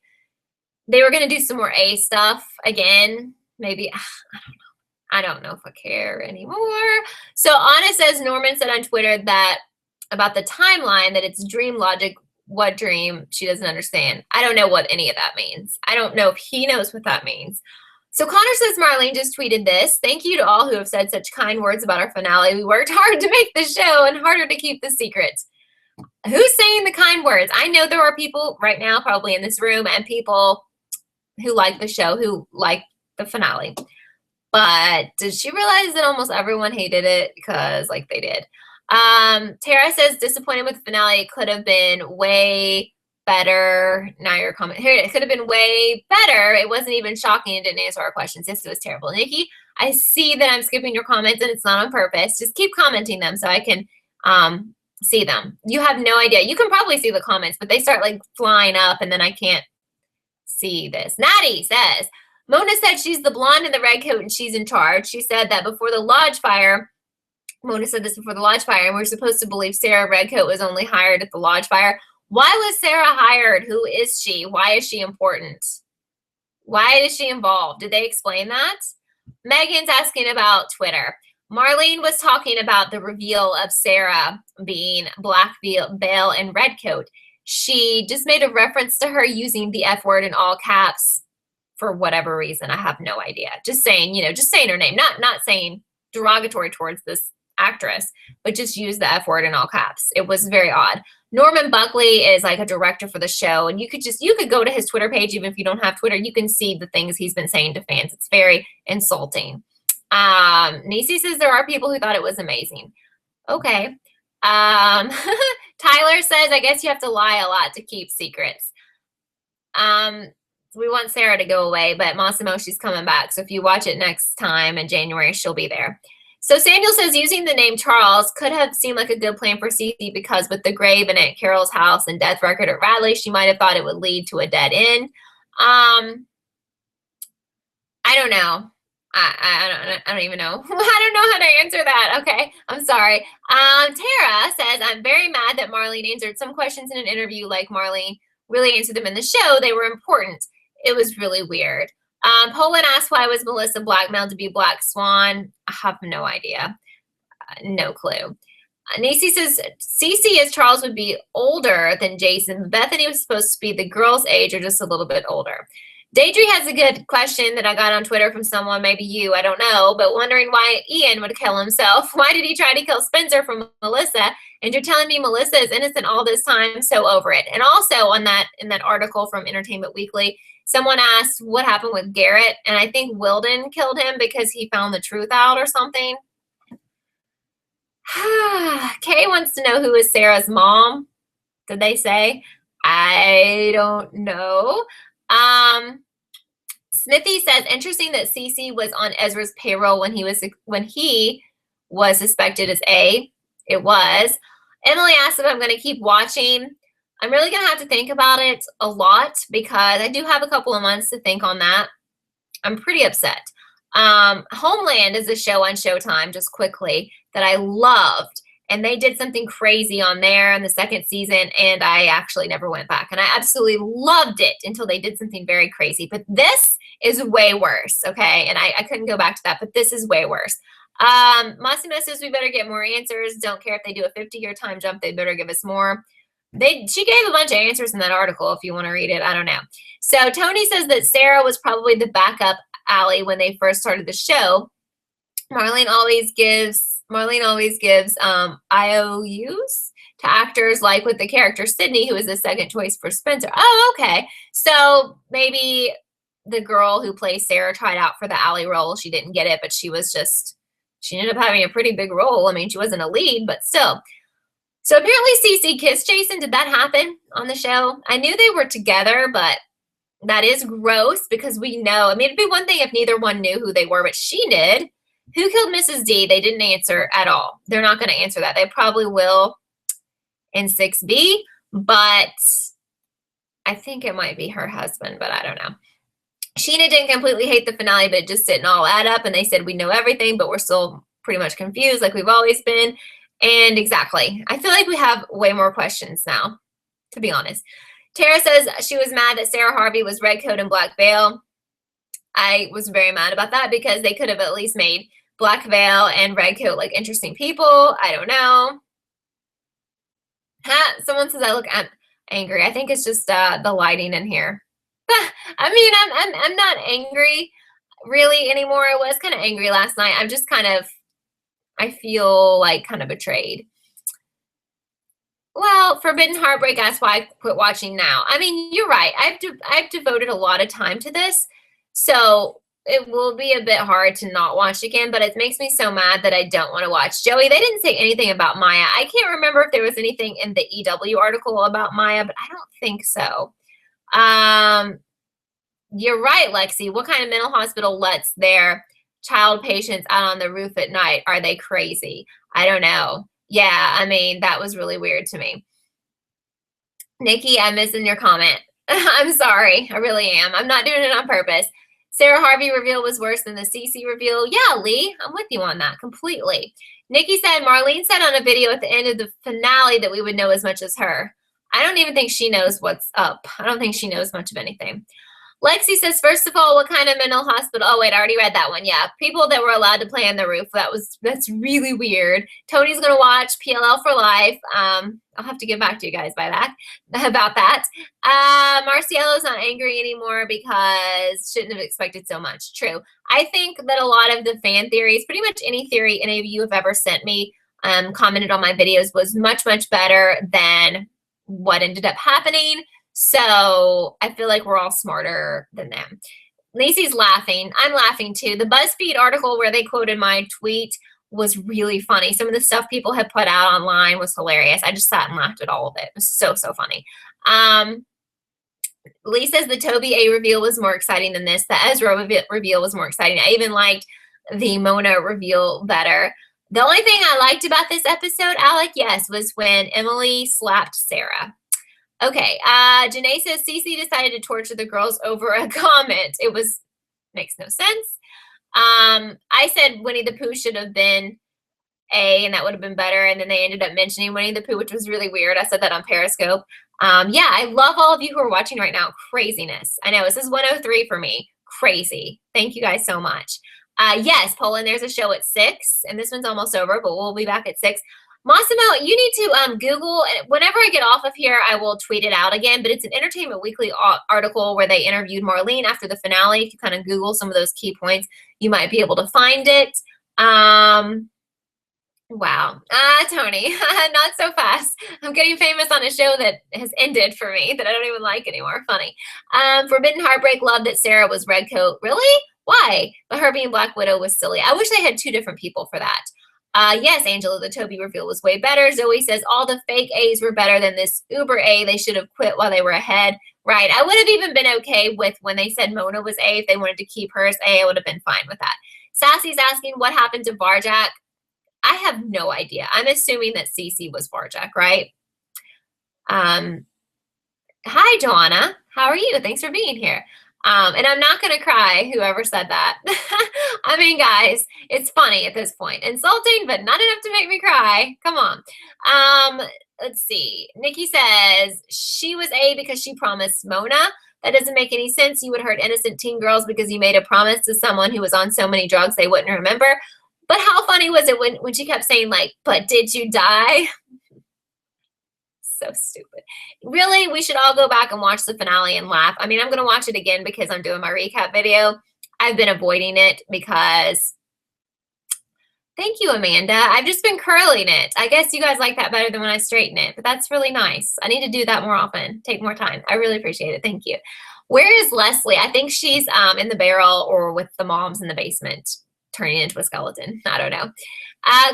they were going to do some more A stuff again. Maybe, I don't know. I don't know if I care anymore. So Anna says Norman said on Twitter that about the timeline that it's dream logic. What dream? She doesn't understand. I don't know what any of that means. I don't know if he knows what that means. So Connor says Marlene just tweeted this. Thank you to all who have said such kind words about our finale. We worked hard to make the show and harder to keep the secret. Who's saying the kind words? I know there are people right now probably in this room and people who like the show, who like the finale. But did she realize that almost everyone hated it? Because, like, they did. Tara says, disappointed with the finale. It could have been way better. Now your comment. Here, it could have been way better. It wasn't even shocking. It didn't answer our questions. Yes, it was terrible. Nikki, I see that I'm skipping your comments, and it's not on purpose. Just keep commenting them so I can see them. You have no idea. You can probably see the comments, but they start like flying up and then I can't see this. Natty says, Mona said she's the blonde in the red coat and she's in charge. She said that before the lodge fire, Mona said this before the lodge fire, and we're supposed to believe Sarah Redcoat was only hired at the lodge fire. Why was Sarah hired? Who is she? Why is she important? Why is she involved? Did they explain that? Megan's asking about Twitter. Marlene was talking about the reveal of Sarah being black veil and redcoat. She just made a reference to her using the F word in all caps for whatever reason. I have no idea. Just saying, just saying her name, not saying derogatory towards this actress, but just use the F word in all caps. It was very odd. Norman Buckley is like a director for the show, and you could go to his Twitter page, even if you don't have Twitter, you can see the things he's been saying to fans. It's very insulting. Nisi says there are people who thought it was amazing. Okay. Tyler says, I guess you have to lie a lot to keep secrets. We want Sarah to go away, but Massimo, she's coming back. So if you watch it next time in January, she'll be there. So Samuel says using the name Charles could have seemed like a good plan for CeCe because with the grave in Aunt Carol's house and death record at Radley, she might have thought it would lead to a dead end. I don't know. I don't even know. I don't know how to answer that. Okay, I'm sorry. Tara says, I'm very mad that Marlene answered some questions in an interview like Marlene really answered them in the show. They were important. It was really weird. Poland asked, why was Melissa blackmailed to be Black Swan? I have no idea. No clue. Nisi says, CeCe as Charles would be older than Jason. Bethany was supposed to be the girl's age or just a little bit older. Deidre has a good question that I got on Twitter from someone, maybe you, I don't know, but wondering why Ian would kill himself. Why did he try to kill Spencer from Melissa? And you're telling me Melissa is innocent all this time, so over it. And also on that, in that article from Entertainment Weekly, someone asked what happened with Garrett, and I think Wilden killed him because he found the truth out or something. Kay wants to know who is Sarah's mom. Did they say? I don't know. Smithy says, interesting that CeCe was on Ezra's payroll when he was suspected as A. It was. Emily asked if I'm going to keep watching. I'm really going to have to think about it a lot because I do have a couple of months to think on that. I'm pretty upset. Homeland is a show on Showtime, just quickly, that I loved. And they did something crazy on there in the second season, and I actually never went back. And I absolutely loved it until they did something very crazy. But this is way worse, okay? And I couldn't go back to that, but this is way worse. Massimo says we better get more answers. Don't care if they do a 50-year time jump. They better give us more. She gave a bunch of answers in that article if you want to read it. I don't know. So Tony says that Sarah was probably the backup Allie when they first started the show. Marlene always gives IOUs to actors, like with the character Sydney, who is the second choice for Spencer. Oh, okay. So maybe the girl who plays Sarah tried out for the Allie role. She didn't get it, but she ended up having a pretty big role. I mean, she wasn't a lead, but still. So apparently CeCe kissed Jason. Did that happen on the show? I knew they were together, but that is gross because we know. I mean, it'd be one thing if neither one knew who they were, but she did. Who killed Mrs. D? They didn't answer at all. They're not going to answer that. They probably will in 6B, but I think it might be her husband, but I don't know. Sheena didn't completely hate the finale, but it just didn't all add up, and they said we know everything, but we're still pretty much confused like we've always been. And exactly. I feel like we have way more questions now, to be honest. Tara says she was mad that Sarah Harvey was red coat and black veil. I was very mad about that because they could have at least made black veil and red coat like interesting people. I don't know. Someone says I look angry. I think it's just the lighting in here. I mean, I'm not angry really anymore. I was kind of angry last night. I'm just I feel like kind of betrayed. Well, Forbidden Heartbreak asks why I quit watching now. I mean, you're right. I've devoted a lot of time to this, so it will be a bit hard to not watch again, but it makes me so mad that I don't want to watch. Joey, they didn't say anything about Maya. I can't remember if there was anything in the EW article about Maya, but I don't think so. You're right, Lexi. What kind of mental hospital lets their child patients out on the roof at night? Are they crazy? I don't know. Yeah, I mean, that was really weird to me. Nikki, I'm missing your comment. I'm sorry. I really am. I'm not doing it on purpose. Sarah Harvey reveal was worse than the CeCe reveal. Yeah, Lee, I'm with you on that completely. Nikki said, Marlene said on a video at the end of the finale that we would know as much as her. I don't even think she knows what's up. I don't think she knows much of anything. Lexi says, first of all, what kind of mental hospital? Oh, wait, I already read that one. Yeah, people that were allowed to play on the roof. That's really weird. Tony's going to watch PLL for life. I'll have to get back to you guys about that. Marciello's not angry anymore because shouldn't have expected so much. True. I think that a lot of the fan theories, pretty much any theory any of you have ever sent me, commented on my videos was much, much better than what ended up happening. So I feel like we're all smarter than them. Lacey's laughing. I'm laughing too. The BuzzFeed article where they quoted my tweet was really funny. Some of the stuff people had put out online was hilarious. I just sat and laughed at all of it. It was so, so funny. Lee says the Toby A reveal was more exciting than this. The Ezra reveal was more exciting. I even liked the Mona reveal better. The only thing I liked about this episode, Alec, yes, was when Emily slapped Sarah. Okay, Janae says CeCe decided to torture the girls over a comment. Makes no sense. I said Winnie the Pooh should have been A, and that would have been better. And then they ended up mentioning Winnie the Pooh, which was really weird. I said that on Periscope. Yeah, I love all of you who are watching right now. Craziness. I know, this is 103 for me. Crazy. Thank you guys so much. Yes, Poland, there's a show at 6, and this one's almost over, but we'll be back at 6. Massimo, you need to Google, whenever I get off of here, I will tweet it out again, but it's an Entertainment Weekly article where they interviewed Marlene after the finale. If you kind of Google some of those key points, you might be able to find it. Wow. Tony, not so fast. I'm getting famous on a show that has ended for me that I don't even like anymore. Funny. Forbidden Heartbreak loved that Sarah was Redcoat. Really? Why? But her being Black Widow was silly. I wish they had 2 different people for that. Yes, Angela, the Toby reveal was way better. Zoe says all the fake A's were better than this Uber A. They should have quit while they were ahead. Right. I would have even been okay with when they said Mona was A. If they wanted to keep her as A, I would have been fine with that. Sassy's asking what happened to Varjak. I have no idea. I'm assuming that CeCe was Varjak, right? Hi, Joanna. How are you? Thanks for being here. And I'm not going to cry, whoever said that. I mean, guys, it's funny at this point. Insulting, but not enough to make me cry. Come on. Let's see. Nikki says she was A because she promised Mona. That doesn't make any sense. You would hurt innocent teen girls because you made a promise to someone who was on so many drugs they wouldn't remember. But how funny was it when she kept saying, like, but did you die? So stupid. Really, we should all go back and watch the finale and laugh. I mean, I'm going to watch it again because I'm doing my recap video. I've been avoiding it because, thank you, Amanda. I've just been curling it. I guess you guys like that better than when I straighten it, but that's really nice. I need to do that more often, take more time. I really appreciate it. Thank you. Where is Leslie? I think she's in the barrel or with the moms in the basement, turning into a skeleton. I don't know.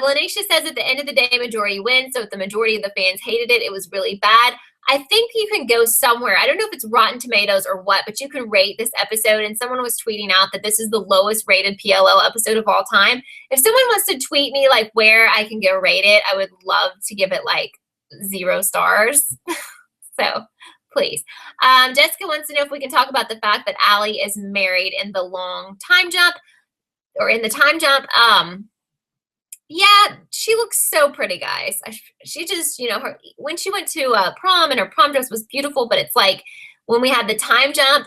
Glenacia says at the end of the day, majority wins. So if the majority of the fans hated it, it was really bad. I think you can go somewhere. I don't know if it's Rotten Tomatoes or what, but you can rate this episode. And someone was tweeting out that this is the lowest rated PLL episode of all time. If someone wants to tweet me like where I can go rate it, I would love to give it like 0 stars. So please. Jessica wants to know if we can talk about the fact that Allie is married in the long time jump. Or in the time jump, yeah, she looks so pretty, guys. She just, you know, when she went to prom and her prom dress was beautiful, but it's like when we had the time jump,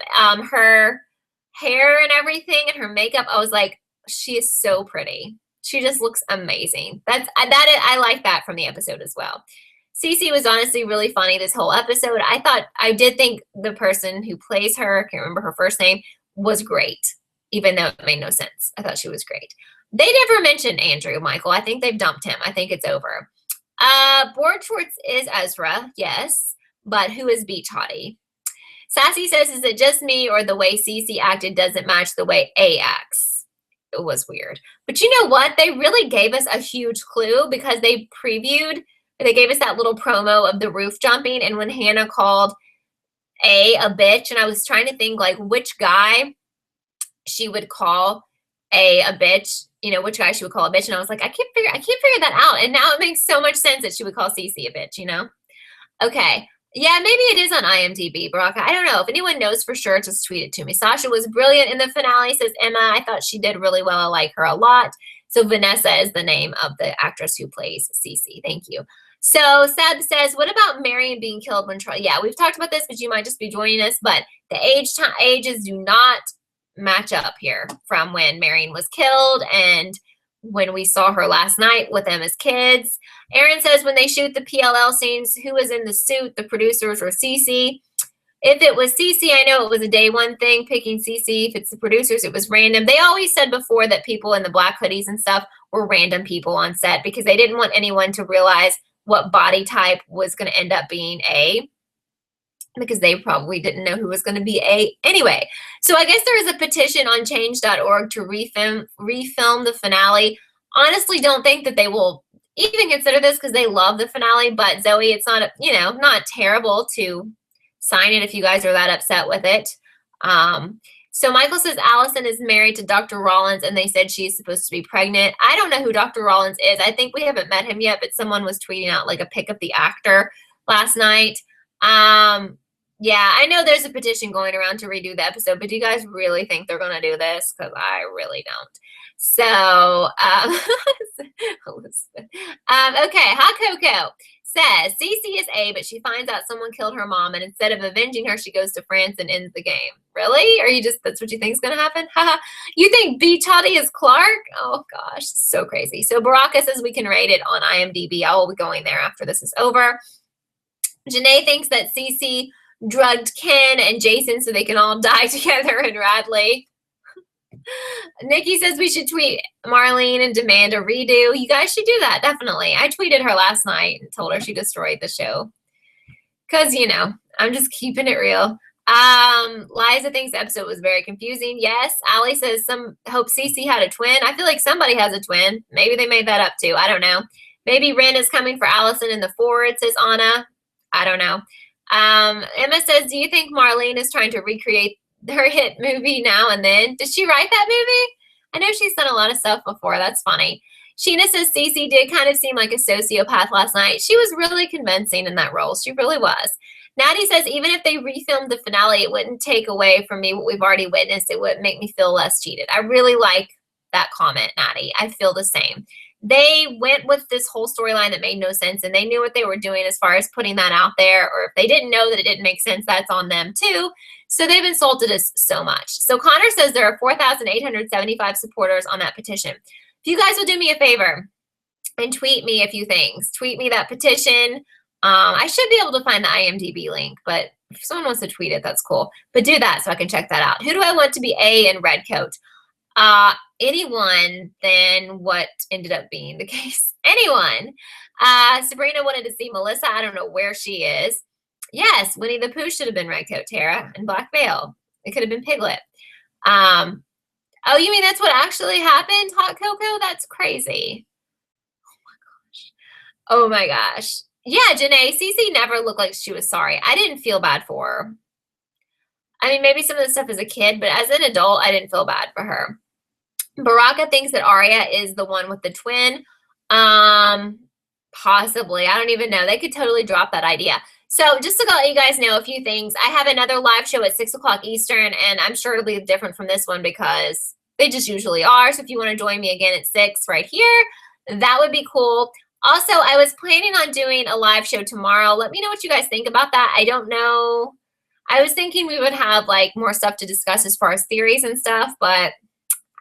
her hair and everything and her makeup, I was like, she is so pretty. She just looks amazing. I like that from the episode as well. CeCe was honestly really funny this whole episode. I did think the person who plays her, I can't remember her first name, was great. Even though it made no sense. I thought she was great. They never mentioned Andrew, Michael. I think they've dumped him. I think it's over. Board Schwartz is Ezra, yes. But who is Beach Hottie? Sassy says, is it just me or the way CeCe acted doesn't match the way A acts? It was weird. But you know what? They really gave us a huge clue because they gave us that little promo of the roof jumping. And when Hannah called A bitch, and I was trying to think like which guy she would call a bitch, you know, which guy she would call a bitch. And I was like, I can't figure that out. And now it makes so much sense that she would call CeCe a bitch, you know? Okay. Yeah, maybe it is on IMDb, Baraka. I don't know. If anyone knows for sure, just tweet it to me. Sasha was brilliant in the finale, says Emma. I thought she did really well. I like her a lot. So Vanessa is the name of the actress who plays CeCe. Thank you. So Seb says, what about Marion being killed when Charlie? Yeah, we've talked about this, but you might just be joining us. But the ages do not match up here from when Marion was killed and when we saw her last night with them as kids. Aaron says when they shoot the PLL scenes, who was in the suit, the producers or CeCe? If it was CeCe, I know it was a day one thing, picking CeCe. If it's the producers, it was random. They always said before that people in the black hoodies and stuff were random people on set because they didn't want anyone to realize what body type was going to end up being A, because they probably didn't know who was going to be A anyway. So I guess there is a petition on change.org to refilm the finale. Honestly, don't think that they will even consider this because they love the finale. But Zoe, it's not, you know, not terrible to sign it if you guys are that upset with it. So Michael says Allison is married to Dr. Rollins and they said she's supposed to be pregnant. I don't know who Dr. Rollins is. I think we haven't met him yet, but someone was tweeting out like a pic of the actor last night. Yeah, I know there's a petition going around to redo the episode, but do you guys really think they're going to do this? Because I really don't. So, Elizabeth. Okay, Hot Coco says, CeCe is A, but she finds out someone killed her mom, and instead of avenging her, she goes to France and ends the game. Really? Are you just, that's what you think is going to happen? Haha. You think B. Chatty is Clark? Oh, gosh, so crazy. So Baraka says we can rate it on IMDb. I will be going there after this is over. Janae thinks that CeCe drugged Ken and Jason so they can all die together in Radley. Nikki says we should tweet Marlene and demand a redo. You guys should do that, definitely. I tweeted her last night and told her she destroyed the show. Because, you know, I'm just keeping it real. Liza thinks the episode was very confusing. Yes. Allie says some hope CeCe had a twin. I feel like somebody has a twin. Maybe they made that up too. I don't know. Maybe Ren is coming for Allison in the forward, says Anna. I don't know. Emma says, do you think Marlene is trying to recreate her hit movie Now and Then? Did she write that movie? I know she's done a lot of stuff before. That's funny. Sheena says CeCe did kind of seem like a sociopath last night. She was really convincing in that role. She really was. Natty says even if they refilmed the finale, it wouldn't take away from me what we've already witnessed. It would make me feel less cheated. I really like that comment, Natty. I feel the same. They went with this whole storyline that made no sense, and they knew what they were doing as far as putting that out there, or if they didn't know that it didn't make sense, that's on them too. So they've insulted us so much. So Connor says there are 4,875 supporters on that petition. If you guys will do me a favor and tweet me a few things, tweet me that petition. I should be able to find the IMDb link, but if someone wants to tweet it, that's cool. But do that so I can check that out. Who do I want to be A in Redcoat? Anyone than what ended up being the case. Anyone. Sabrina wanted to see Melissa. I don't know where she is. Yes, Winnie the Pooh should have been Redcoat, Tara, and Black Veil. It could have been Piglet. Oh, you mean that's what actually happened, Hot Cocoa? That's crazy. Oh my gosh. Yeah, Janae, CeCe never looked like she was sorry. I didn't feel bad for her. I mean, maybe some of the stuff as a kid, but as an adult, I didn't feel bad for her. Baraka thinks that Arya is the one with the twin. Possibly. I don't even know. They could totally drop that idea. So just to let you guys know a few things, I have another live show at 6 o'clock Eastern, and I'm sure it'll be different from this one because they just usually are. So if you want to join me again at 6 right here, that would be cool. Also, I was planning on doing a live show tomorrow. Let me know what you guys think about that. I don't know. I was thinking we would have like more stuff to discuss as far as theories and stuff, but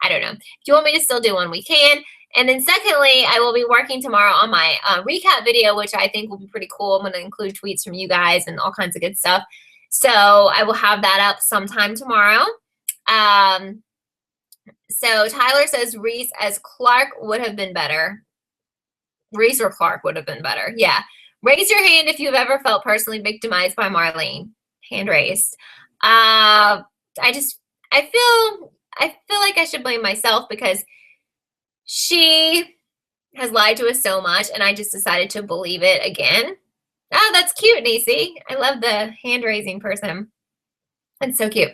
I don't know. If you want me to still do one, we can. And then secondly, I will be working tomorrow on my recap video, which I think will be pretty cool. I'm going to include tweets from you guys and all kinds of good stuff. So I will have that up sometime tomorrow. So Tyler says Reese as Clark would have been better. Reese or Clark would have been better. Yeah. Raise your hand if you've ever felt personally victimized by Marlene. Hand raised. I feel like I should blame myself because she has lied to us so much, and I just decided to believe it again. Oh, that's cute, Nisi. I love the hand-raising person. That's so cute.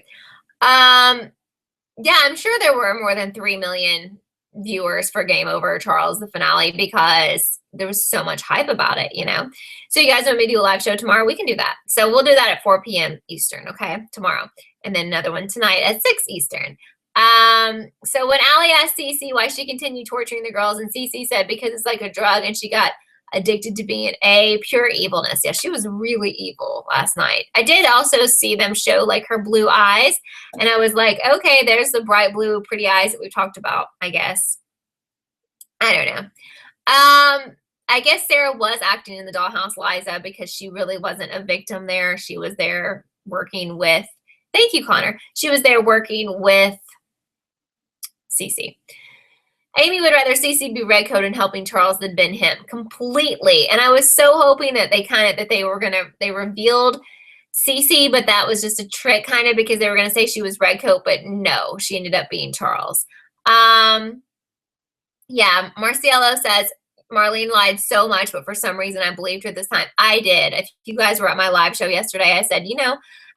Yeah, I'm sure there were more than 3 million viewers for Game Over Charles, the finale, because there was so much hype about it, you know? So you guys want me to do a live show tomorrow? We can do that. So we'll do that at 4 p.m. Eastern, okay? Tomorrow. And then another one tonight at 6 Eastern. So when Allie asked CeCe why she continued torturing the girls, and CeCe said because it's like a drug and she got addicted to being pure evilness. Yeah, she was really evil last night. I did also see them show like her blue eyes, and I was like, okay, there's the bright blue, pretty eyes that we talked about, I guess. I don't know. I guess Sarah was acting in the dollhouse, Liza, because she really wasn't a victim there. She was there working with, thank you, Connor. She was there working with CeCe. Amy would rather CeCe be redcoat and helping Charles than been him completely. And I was so hoping that they revealed CeCe, but that was just a trick kind of because they were going to say she was redcoat, but no, she ended up being Charles. Yeah, Marciello says, Marlene lied so much, but for some reason I believed her this time. I did. If you guys were at my live show yesterday, I said,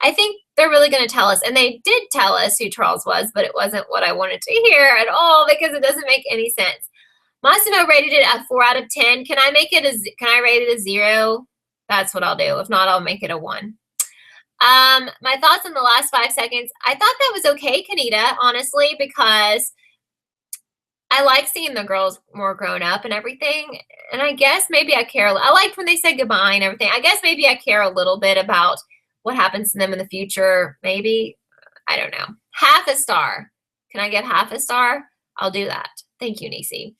I think they're really going to tell us. And they did tell us who Charles was, but it wasn't what I wanted to hear at all because it doesn't make any sense. Massimo rated it a 4 out of 10. Can I rate it a 0? That's what I'll do. If not, I'll make it a 1. My thoughts in the last 5 seconds. I thought that was okay, Kanita, honestly, because I like seeing the girls more grown up and everything. And I guess maybe I care. I liked when they said goodbye and everything. I guess maybe I care a little bit about what happens to them in the future. Maybe. I don't know. Half a star. Can I get half a star? I'll do that. Thank you, Nisi.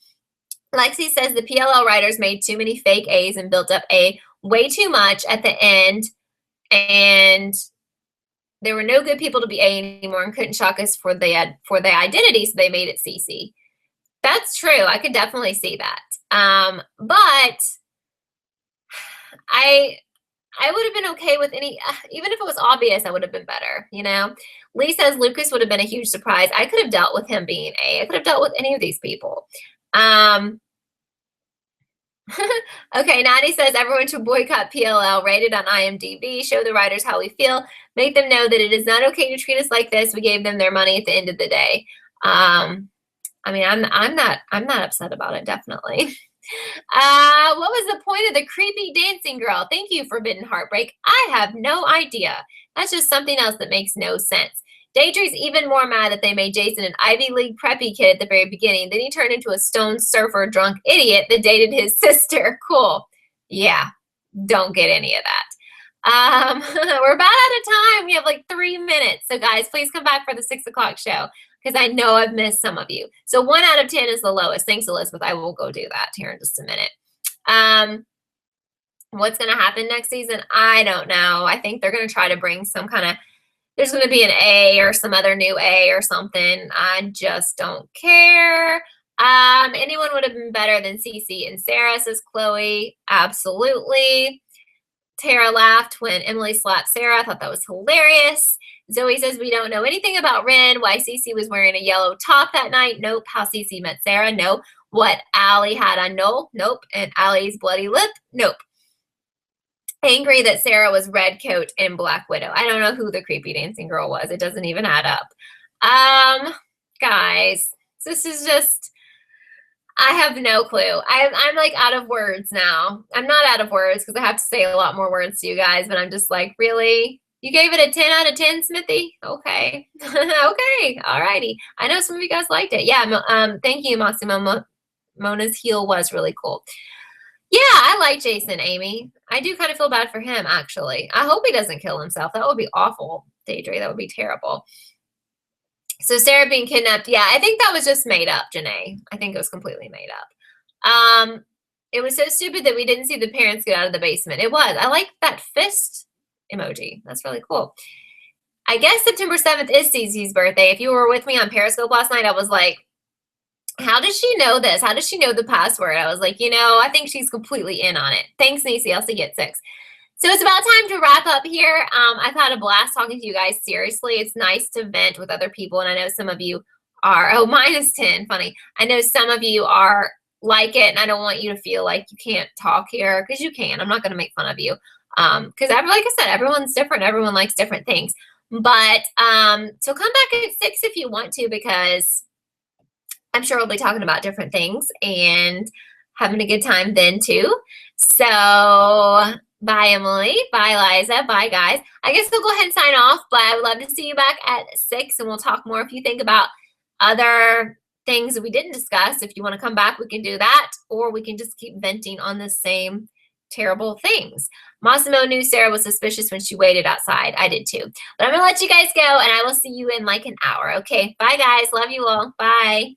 Lexi says the PLL writers made too many fake A's and built up A way too much at the end. And there were no good people to be A anymore and couldn't shock us for the identity, so they made it CeCe. That's true. I could definitely see that. But I would have been okay with even if it was obvious, I would have been better, Lee says Lucas would have been a huge surprise. I could have dealt with him being A. I could have dealt with any of these people. Okay, Natty says everyone should boycott PLL, rated on IMDB, show the writers how we feel, make them know that it is not okay to treat us like this. We gave them their money at the end of the day. I mean, I'm not upset about it, definitely. What was the point of the creepy dancing girl? Thank you, Forbidden Heartbreak. I have no idea. That's just something else that makes no sense. Daedry's even more mad that they made Jason an Ivy League preppy kid at the very beginning. Then he turned into a stone surfer drunk idiot that dated his sister. Cool. Yeah, don't get any of that. We're about out of time. We have like 3 minutes. So guys, please come back for the 6 o'clock show because I know I've missed some of you. So 1 out of 10 is the lowest. Thanks, Elizabeth. I will go do that here in just a minute. What's going to happen next season? I don't know. I think they're going to try to bring some kind of, there's going to be an A or some other new A or something. I just don't care. Anyone would have been better than CeCe and Sarah, says Chloe. Absolutely. Tara laughed when Emily slapped Sarah. I thought that was hilarious. Zoe says we don't know anything about Ren. Why CeCe was wearing a yellow top that night. Nope. How CeCe met Sarah. Nope. What Allie had on. Nope. And Allie's bloody lip. Nope. Angry that Sarah was Redcoat and Black Widow. I don't know who the creepy dancing girl was. It doesn't even add up. Guys, this is just, I have no clue. I'm like out of words now. I'm not out of words because I have to say a lot more words to you guys, but I'm just like, really? You gave it a 10 out of 10, Smithy? Okay. Okay. Alrighty. I know some of you guys liked it. Yeah. Thank you, Massimo. Mona's heel was really cool. Yeah, I like Jason, Amy. I do kind of feel bad for him, actually. I hope he doesn't kill himself. That would be awful, Daedry. That would be terrible. So Sarah being kidnapped, yeah, I think that was just made up, Janae. I think it was completely made up. It was so stupid that we didn't see the parents get out of the basement. It was. I like that fist emoji. That's really cool. I guess September 7th is CeCe's birthday. If you were with me on Periscope last night, I was like, how does she know this? How does she know the password? I was like, I think she's completely in on it. Thanks, Nisi. I'll see you at 6. So it's about time to wrap up here. I've had a blast talking to you guys. Seriously, it's nice to vent with other people. And I know some of you are, oh, -10. Funny. I know some of you are like it. And I don't want you to feel like you can't talk here because you can. I'm not going to make fun of you. Because like I said, everyone's different. Everyone likes different things. But so come back at 6 if you want to, because I'm sure we'll be talking about different things and having a good time then too. So bye, Emily. Bye, Liza. Bye, guys. I guess we'll go ahead and sign off, but I would love to see you back at 6, and we'll talk more if you think about other things that we didn't discuss. If you want to come back, we can do that, or we can just keep venting on the same terrible things. Massimo knew Sarah was suspicious when she waited outside. I did too. But I'm going to let you guys go, and I will see you in like an hour. Okay, bye, guys. Love you all. Bye.